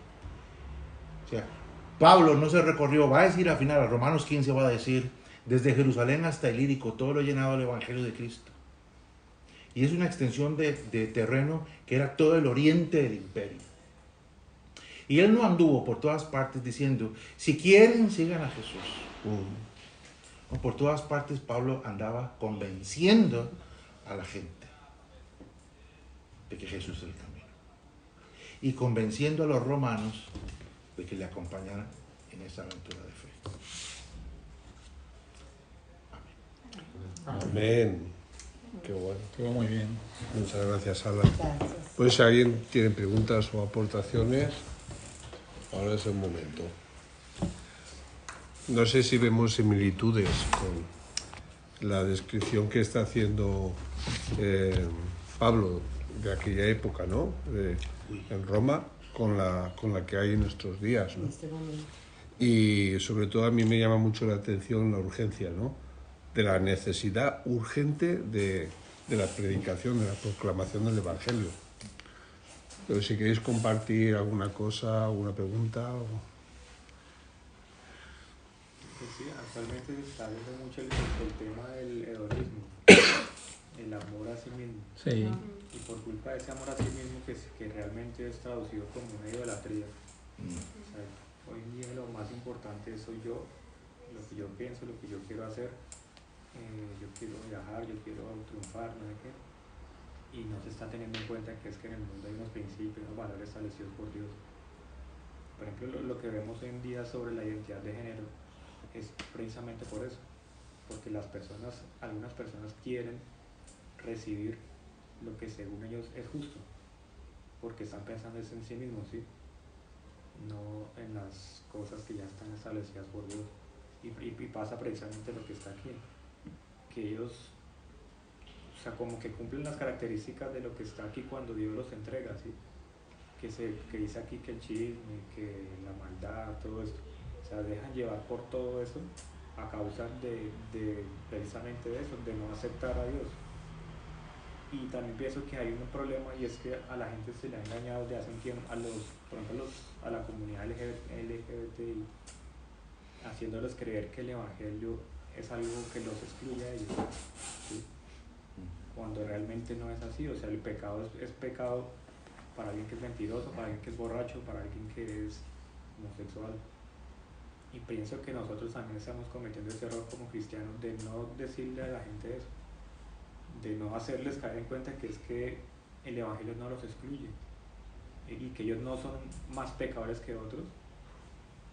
O sea, Pablo no se recorrió, va a decir al final, a Romanos 15 va a decir, desde Jerusalén hasta Ilírico, todo lo llenado del Evangelio de Cristo. Y es una extensión de terreno que era todo el oriente del imperio. Y él no anduvo por todas partes diciendo, si quieren, sigan a Jesús. No, por todas partes Pablo andaba convenciendo a la gente de que Jesús es el camino. Y convenciendo a los romanos de que le acompañaran en esa aventura de fe. Amén. Qué bueno. Estuvo muy bien. Muchas gracias, Ala. Gracias. Pues si alguien tiene preguntas o aportaciones, ahora es el momento. No sé si vemos similitudes con la descripción que está haciendo Pablo de aquella época, ¿no? En Roma, con la que hay en nuestros días, ¿no? En este momento. Y sobre todo a mí me llama mucho la atención la urgencia, ¿no? De la necesidad urgente de la predicación, de la proclamación del Evangelio. Pero si queréis compartir alguna cosa, alguna pregunta... Pues sí, actualmente se está viendo mucho el tema del hedonismo, el amor a sí mismo. Sí. Y por culpa de ese amor a sí mismo que realmente es traducido como una idolatría. O sea, hoy en día lo más importante soy yo, lo que yo pienso, lo que yo quiero hacer. Yo quiero viajar, yo quiero triunfar, no sé qué. Y no se está teniendo en cuenta que es que en el mundo hay unos principios, unos valores establecidos por Dios. Por ejemplo, lo que vemos hoy en día sobre la identidad de género es precisamente por eso. Porque algunas personas quieren recibir lo que según ellos es justo. Porque están pensando en sí mismos, ¿sí? No en las cosas que ya están establecidas por Dios. Y pasa precisamente lo que está aquí. Que ellos, o sea, como que cumplen las características de lo que está aquí cuando Dios los entrega, ¿sí? Que dice aquí que el chisme, que la maldad, todo esto, o sea, dejan llevar por todo eso a causa de precisamente de eso, de no aceptar a Dios. Y también pienso que hay un problema, y es que a la gente se le ha engañado desde hace un tiempo, por ejemplo a la comunidad LGBTI, haciéndoles creer que el Evangelio es algo que los excluye a ellos, ¿sí? Cuando realmente no es así. O sea, el pecado es pecado para alguien que es mentiroso, para alguien que es borracho, para alguien que es homosexual. Y pienso que nosotros también estamos cometiendo ese error como cristianos de no decirle a la gente eso, de no hacerles caer en cuenta que es que el Evangelio no los excluye y que ellos no son más pecadores que otros,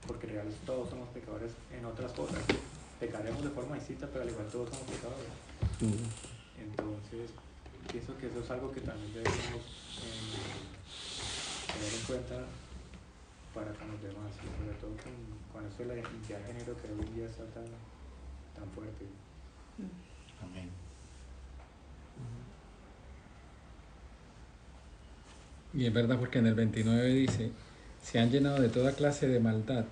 porque en realidad todos somos pecadores en otras cosas. pecaremos de forma distinta, pero al igual todos somos pecadores. Entonces, pienso que eso es algo que también debemos tener en cuenta para con los demás, y sobre todo con eso de la identidad de género que hoy en día está tan fuerte. Amén. Y es verdad porque en el 29 dice, se han llenado de toda clase de maldad,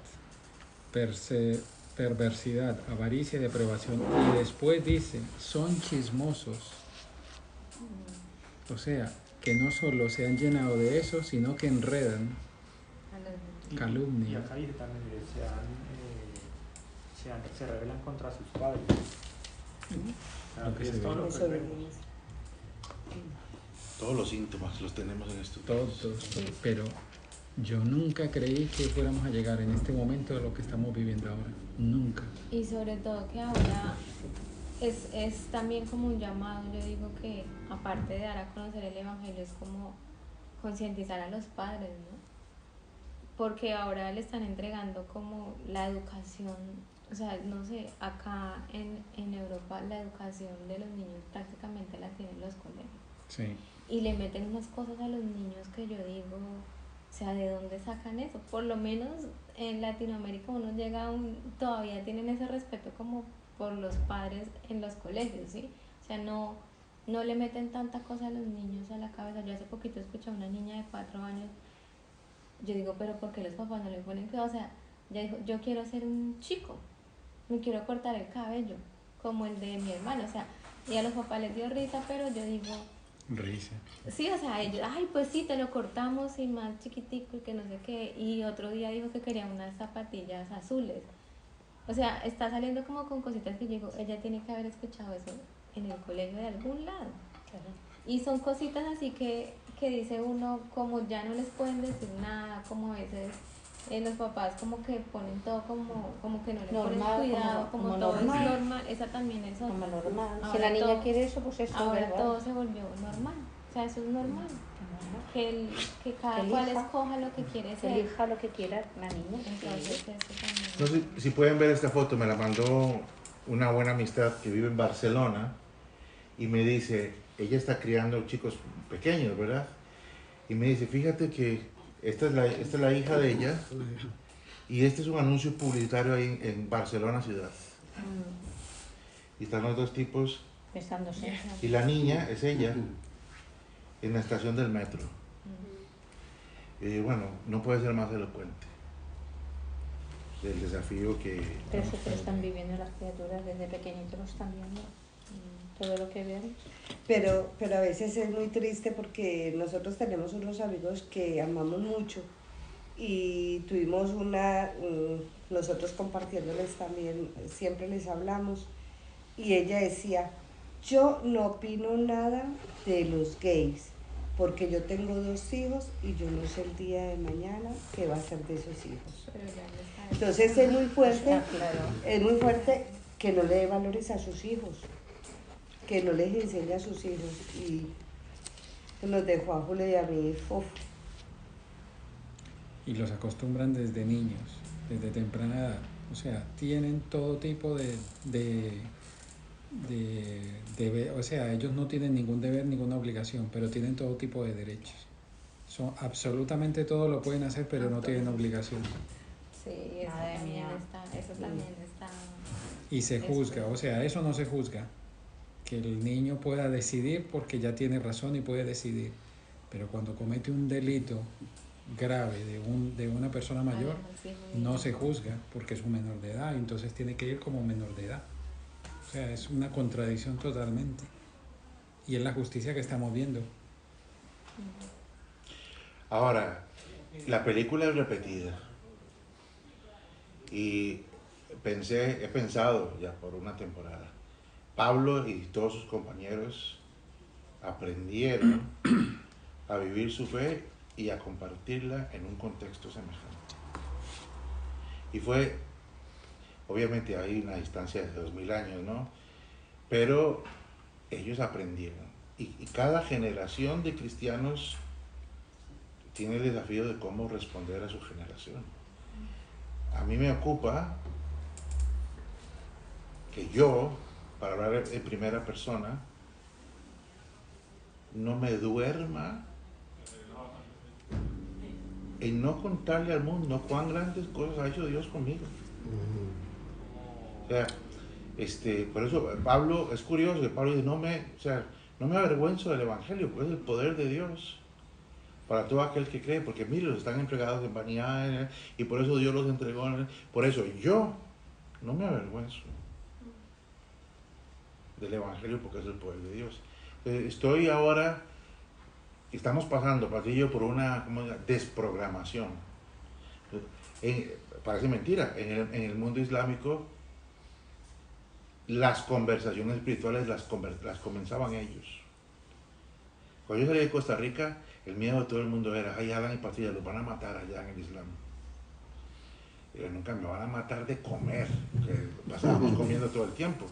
perversidad, avaricia y depravación. Y después dice, son chismosos. O sea, que no solo se han llenado de eso, sino que enredan, calumnian. Y acá dice también, se rebelan contra sus padres. Lo que Y se es todo ve. lo que vemos. Todos los síntomas los tenemos en estos Todos, pero yo nunca creí que fuéramos a llegar en este momento a lo que estamos viviendo ahora. Nunca. Y sobre todo que ahora es también como un llamado, yo digo que aparte de dar a conocer el Evangelio es como concientizar a los padres, ¿no? Porque ahora le están entregando como la educación, o sea, no sé, acá en Europa la educación de los niños prácticamente la tienen los colegios. Sí. Y le meten unas cosas a los niños que yo digo, o sea, ¿de dónde sacan eso? Por lo menos en Latinoamérica uno llega todavía tienen ese respeto como por los padres en los colegios, ¿sí? O sea, no le meten tanta cosa a los niños a la cabeza. Yo hace poquito escuché a una niña de 4 años, yo digo, pero ¿por qué los papás no le ponen cuidado? O sea, ella dijo, yo quiero ser un chico, me quiero cortar el cabello, como el de mi hermano, o sea, y a los papás les dio risa, pero yo digo... Risa. Sí, o sea, ellos, ay, pues sí, te lo cortamos y más chiquitico y que no sé qué. Y otro día dijo que quería unas zapatillas azules. O sea, está saliendo como con cositas que yo digo, ella tiene que haber escuchado eso en el colegio de algún lado. Claro. Y son cositas así que dice uno, como ya no les pueden decir nada, como a veces los papás como que ponen todo como que no le ponen Normal, cuidado, como todo normal. es normal. Esa también es otra. Como normal. Si Ahora la niña todo- quiere eso, pues eso Ahora es todo se volvió normal. O sea, eso es normal. Que cada Que cual elija. escoja lo que quiere Que ser. elija lo que quiera la niña. Entonces eso también. No sé si pueden ver esta foto, me la mandó una buena amistad que vive en Barcelona y me dice, ella está criando chicos pequeños, ¿verdad? Y me dice, fíjate que esta es la hija de ella y este es un anuncio publicitario ahí en Barcelona ciudad. Y están los dos tipos Besándose. y la niña es ella en la estación del metro. Y bueno, no puede ser más elocuente del desafío que... Pero eso que lo están viviendo las criaturas desde pequeñitos, lo están viendo. Todo lo que ven. Pero a veces es muy triste porque nosotros tenemos unos amigos que amamos mucho y tuvimos nosotros compartiéndoles también, siempre les hablamos y ella decía, yo no opino nada de los gays porque yo tengo 2 hijos y yo no sé el día de mañana qué va a ser de esos hijos. Pero ya no está. Entonces es muy fuerte, Ah, claro. es muy fuerte que no le dé valores a sus hijos, que no les enseñe a sus hijos y nos dejó a Julio y a mí, uf. Y los acostumbran desde niños, desde temprana edad. O sea, tienen todo tipo o sea, ellos no tienen ningún deber, ninguna obligación, pero tienen todo tipo de derechos. Absolutamente todo lo pueden hacer, pero no tienen obligación. Sí, eso Madre también mía. está, eso también está. Y se juzga, o sea, eso no se juzga. Que el niño pueda decidir porque ya tiene razón y puede decidir. Pero cuando comete un delito grave de una persona mayor, no se juzga porque es un menor de edad, entonces tiene que ir como menor de edad. O sea, es una contradicción totalmente. Y es la justicia que estamos viendo. Ahora, la película es repetida y he pensado ya por una temporada, Pablo y todos sus compañeros aprendieron a vivir su fe y a compartirla en un contexto semejante. Y fue, obviamente hay una distancia de 2000 años, ¿no? Pero ellos aprendieron. Y cada generación de cristianos tiene el desafío de cómo responder a su generación. A mí me ocupa que yo, para hablar en primera persona, no me duerma en no contarle al mundo cuán grandes cosas ha hecho Dios conmigo. O sea, por eso Pablo, es curioso que Pablo dice, no me avergüenzo del Evangelio, porque es el poder de Dios para todo aquel que cree, porque mire, los están entregados en vanidad, y por eso Dios los entregó. Por eso yo no me avergüenzo del Evangelio, porque es el poder de Dios. Estoy ahora, estamos pasando, Patillo, por una desprogramación. Parece mentira, en el mundo islámico las conversaciones espirituales las comenzaban ellos. Cuando yo salí de Costa Rica, el miedo de todo el mundo era, ay, Alan y Patillo, los van a matar allá en el Islam. Y yo, nunca me van a matar de comer, porque pasábamos comiendo todo el tiempo.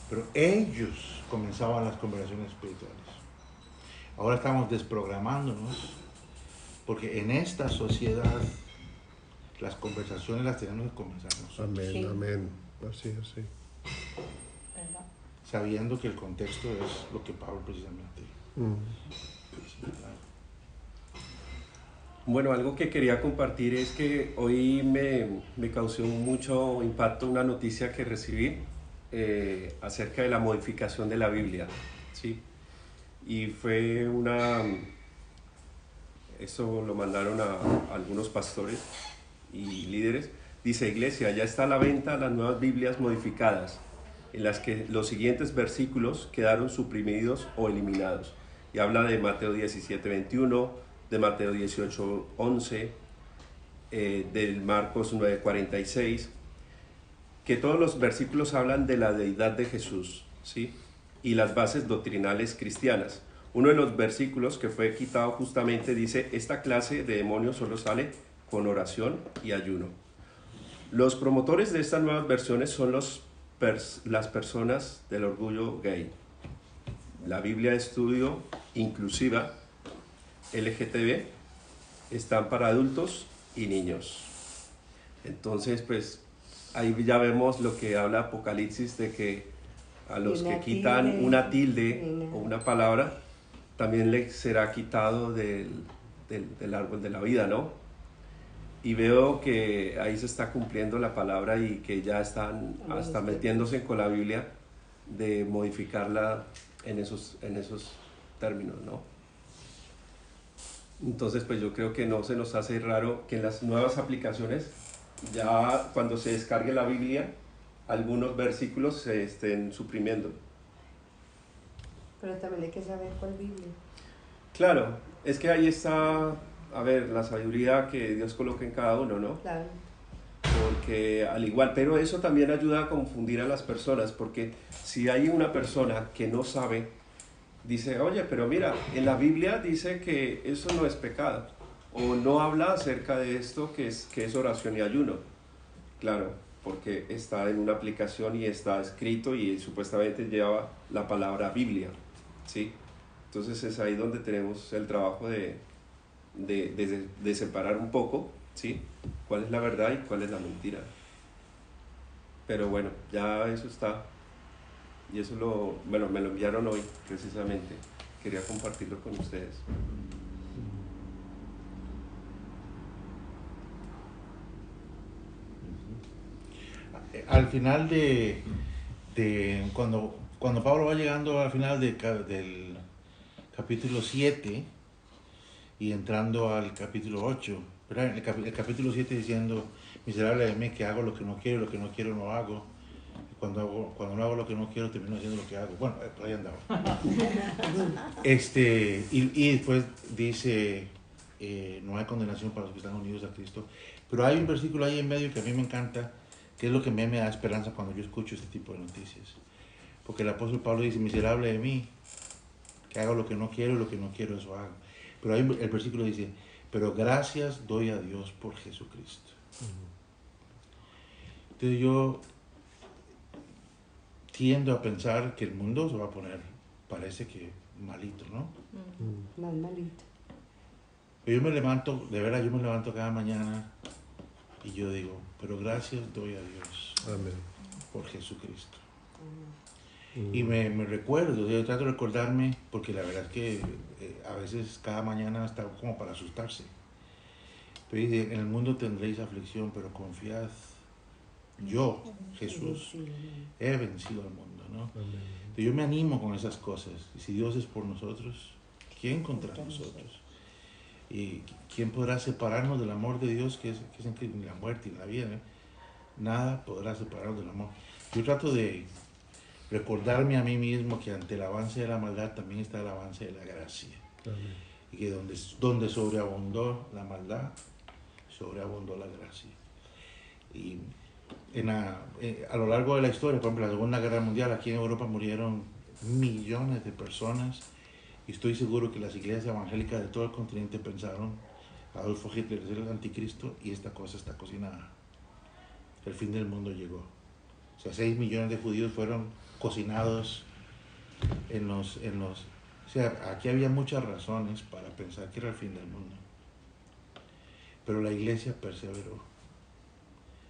Pero ellos comenzaban las conversaciones espirituales. Ahora estamos desprogramándonos, porque en esta sociedad las conversaciones las tenemos que comenzar nosotros. Amén, Sí. amén. Así, así. ¿Verdad? Sabiendo que el contexto es lo que Pablo precisamente dice, claro. Bueno, algo que quería compartir es que hoy me causó mucho impacto una noticia que recibí acerca de la modificación de la Biblia, ¿sí? Y fue eso lo mandaron a algunos pastores y líderes. Dice, iglesia, ya está a la venta las nuevas Biblias modificadas, en las que los siguientes versículos quedaron suprimidos o eliminados. Y habla de Mateo 17:21, de Mateo 18:11, del Marcos 9:46, que todos los versículos hablan de la deidad de Jesús, ¿sí? Y las bases doctrinales cristianas. Uno de los versículos que fue quitado justamente dice, esta clase de demonios solo sale con oración y ayuno. Los promotores de estas nuevas versiones son las personas del orgullo gay. La Biblia de Estudio Inclusiva LGTB están para adultos y niños. Entonces, pues, ahí ya vemos lo que habla Apocalipsis, de que a los que quitan una tilde o una palabra, también les será quitado del árbol de la vida, ¿no? Y veo que ahí se está cumpliendo la palabra y que ya están hasta metiéndose con la Biblia de modificarla en esos términos, ¿no? Entonces, pues yo creo que no se nos hace raro que en las nuevas aplicaciones, ya cuando se descargue la Biblia, algunos versículos se estén suprimiendo. Pero también hay que saber cuál Biblia. Claro, es que ahí está, a ver, la sabiduría que Dios coloca en cada uno, ¿no? Claro. Porque al igual, pero eso también ayuda a confundir a las personas, porque si hay una persona que no sabe, dice, oye, pero mira, en la Biblia dice que eso no es pecado, o no habla acerca de esto que es oración y ayuno. Claro, porque está en una aplicación y está escrito y supuestamente lleva la palabra Biblia, ¿sí? Entonces es ahí donde tenemos el trabajo de separar un poco, ¿sí? Cuál es la verdad y cuál es la mentira. Pero bueno, ya eso está. Y eso me lo enviaron hoy, precisamente. Quería compartirlo con ustedes. Al final cuando Pablo va llegando al final del capítulo 7 y entrando al capítulo 8, ¿verdad? El capítulo 7 diciendo, miserable de mí, que hago lo que no quiero, lo que no quiero no hago. Cuando no hago lo que no quiero, termino haciendo lo que hago. Bueno, por ahí andaba. Y después dice, no hay condenación para los que están unidos a Cristo. Pero hay un versículo ahí en medio que a mí me encanta, que es lo que me da esperanza cuando yo escucho este tipo de noticias. Porque el apóstol Pablo dice, miserable de mí, que hago lo que no quiero y lo que no quiero eso hago. Pero ahí el versículo dice, pero gracias doy a Dios por Jesucristo. Entonces yo tiendo a pensar que el mundo se va a poner, parece que malito, ¿no? Más malito. Pero yo me levanto, de verdad, yo me levanto cada mañana y yo digo, pero gracias doy a Dios. Amén. por Jesucristo. Y me recuerdo, yo trato de recordarme, porque la verdad es que a veces cada mañana está como para asustarse. Pero dice, en el mundo tendréis aflicción, pero confiad, yo, Jesús, he vencido al mundo, ¿no? Entonces yo me animo con esas cosas. Y si Dios es por nosotros, ¿quién contra nosotros? ¿Y quién podrá separarnos del amor de Dios, que es en la muerte y en la vida? ¿eh? Nada podrá separarnos del amor. Yo trato de recordarme a mí mismo que ante el avance de la maldad también está el avance de la gracia. Amén. Y que donde sobreabundó la maldad, sobreabundó la gracia. Y a lo largo de la historia, por ejemplo, la Segunda Guerra Mundial, aquí en Europa murieron millones de personas, y estoy seguro que las iglesias evangélicas de todo el continente pensaron, Adolfo Hitler es el anticristo y esta cosa está cocinada. El fin del mundo llegó. O sea, 6 millones de judíos fueron cocinados o sea, aquí había muchas razones para pensar que era el fin del mundo. Pero la iglesia perseveró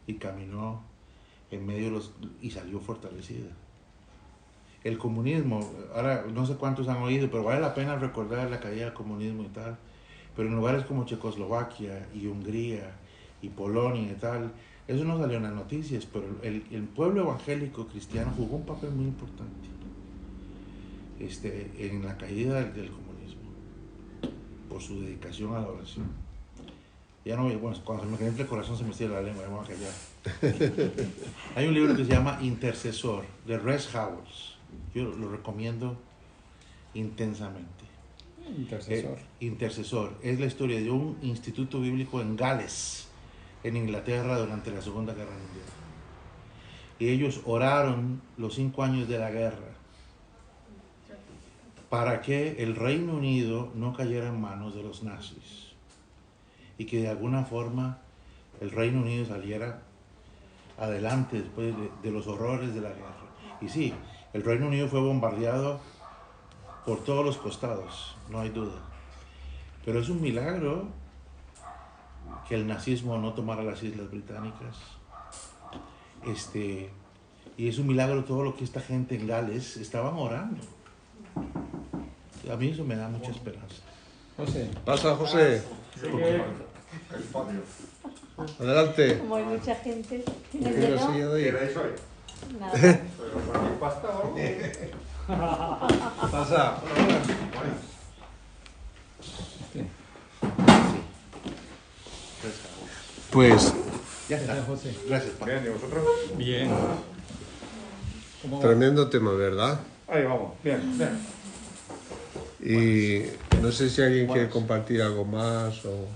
y caminó en medio y salió fortalecida. El comunismo, ahora no sé cuántos han oído, pero vale la pena recordar la caída del comunismo y tal. Pero en lugares como Checoslovaquia y Hungría y Polonia y tal, eso no salió en las noticias, pero el pueblo evangélico cristiano jugó un papel muy importante en la caída del comunismo, por su dedicación a la oración. Ya no, bueno, cuando se me calienta el corazón se me cierra la lengua, vamos a callar. Hay un libro que se llama Intercesor, de Res Howells. Yo lo recomiendo intensamente. Intercesor. Intercesor. Es la historia de un instituto bíblico en Gales, en Inglaterra, durante la Segunda Guerra Mundial. Y ellos oraron los 5 años de la guerra para que el Reino Unido no cayera en manos de los nazis y que de alguna forma el Reino Unido saliera adelante después de los horrores de la guerra. Y sí, el Reino Unido fue bombardeado por todos los costados, no hay duda. Pero es un milagro que el nazismo no tomara las Islas Británicas. Y es un milagro todo lo que esta gente en Gales estaban orando. A mí eso me da mucha esperanza. José. Pasa, José. Adelante. Como hay mucha gente. ¿Qué la silla de ahí? ¿Queréis hoy? Nada. ¿Pero para mi pasta o algo? Pasa. Pues Ya está. José. Gracias, Paco. Bien, ¿y vosotros? Bien. ¿Cómo va? tremendo tema, ¿verdad? Ahí vamos, bien, bien. Y no sé si alguien quiere compartir algo más o...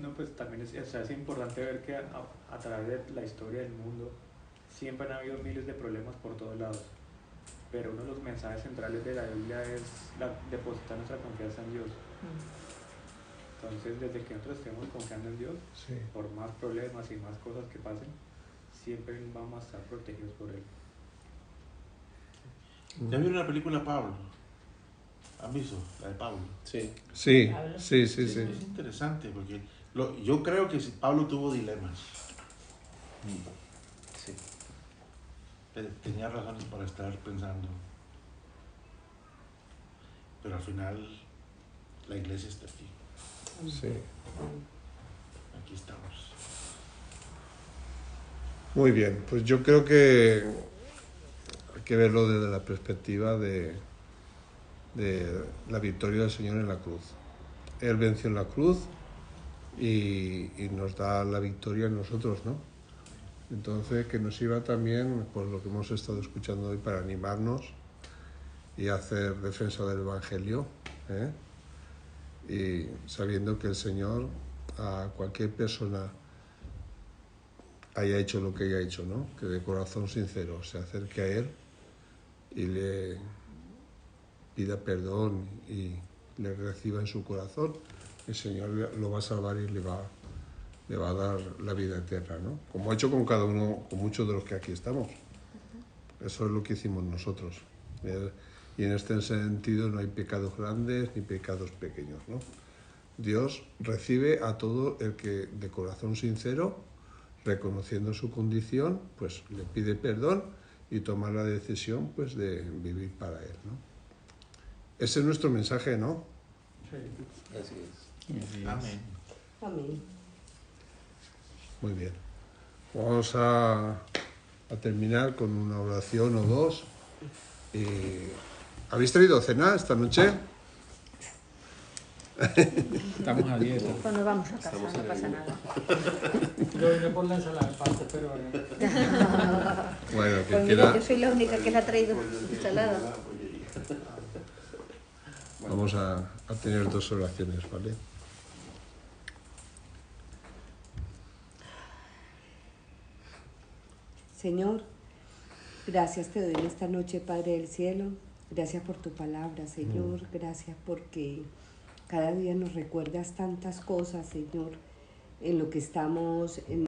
No, pues también es importante ver que a través de la historia del mundo siempre han habido miles de problemas por todos lados, pero uno de los mensajes centrales de la Biblia es depositar nuestra confianza en Dios. Entonces, desde que nosotros estemos confiando en Dios, Sí. por más problemas y más cosas que pasen, siempre vamos a estar protegidos por Él. ¿Ya vieron la película Pablo? ¿Han visto? La de Pablo. Sí. Sí, sí, sí, sí. Es interesante porque yo creo que Pablo tuvo dilemas. Sí. Tenía razones para estar pensando. Pero al final la iglesia está aquí. Sí. Aquí estamos. Muy bien, pues yo creo que hay que verlo desde la perspectiva de la victoria del Señor en la cruz. Él venció en la cruz y nos da la victoria en nosotros, ¿no? Entonces, que nos sirva también, por lo que hemos estado escuchando hoy, para animarnos y hacer defensa del Evangelio, ¿eh? Y sabiendo que el Señor a cualquier persona haya hecho lo que haya hecho, ¿no? Que de corazón sincero se acerque a Él y le pida perdón y le reciba en su corazón, el Señor lo va a salvar y le va a dar la vida eterna, ¿no? Como ha hecho con cada uno, con muchos de los que aquí estamos. Eso es lo que hicimos nosotros. Y en este sentido no hay pecados grandes ni pecados pequeños, ¿no? Dios recibe a todo el que de corazón sincero reconociendo su condición, pues le pide perdón y toma la decisión pues de vivir para él, ¿no? Ese es nuestro mensaje, ¿no? Sí. Así es. Amén. Amén. Muy bien. Vamos a terminar con una oración o dos. ¿Habéis traído cena esta noche? Estamos a dieta. Pues nos vamos a casa, Estamos no en pasa el- nada. Yo iré por la ensalada de pasta, pero Bueno, que Pues mira, queda... yo soy la única que la ha traído ensalada. Vamos a tener dos oraciones, ¿vale? Señor, gracias te doy en esta noche, Padre del Cielo. Gracias por tu palabra, Señor. Gracias porque cada día nos recuerdas tantas cosas, Señor, en lo que estamos en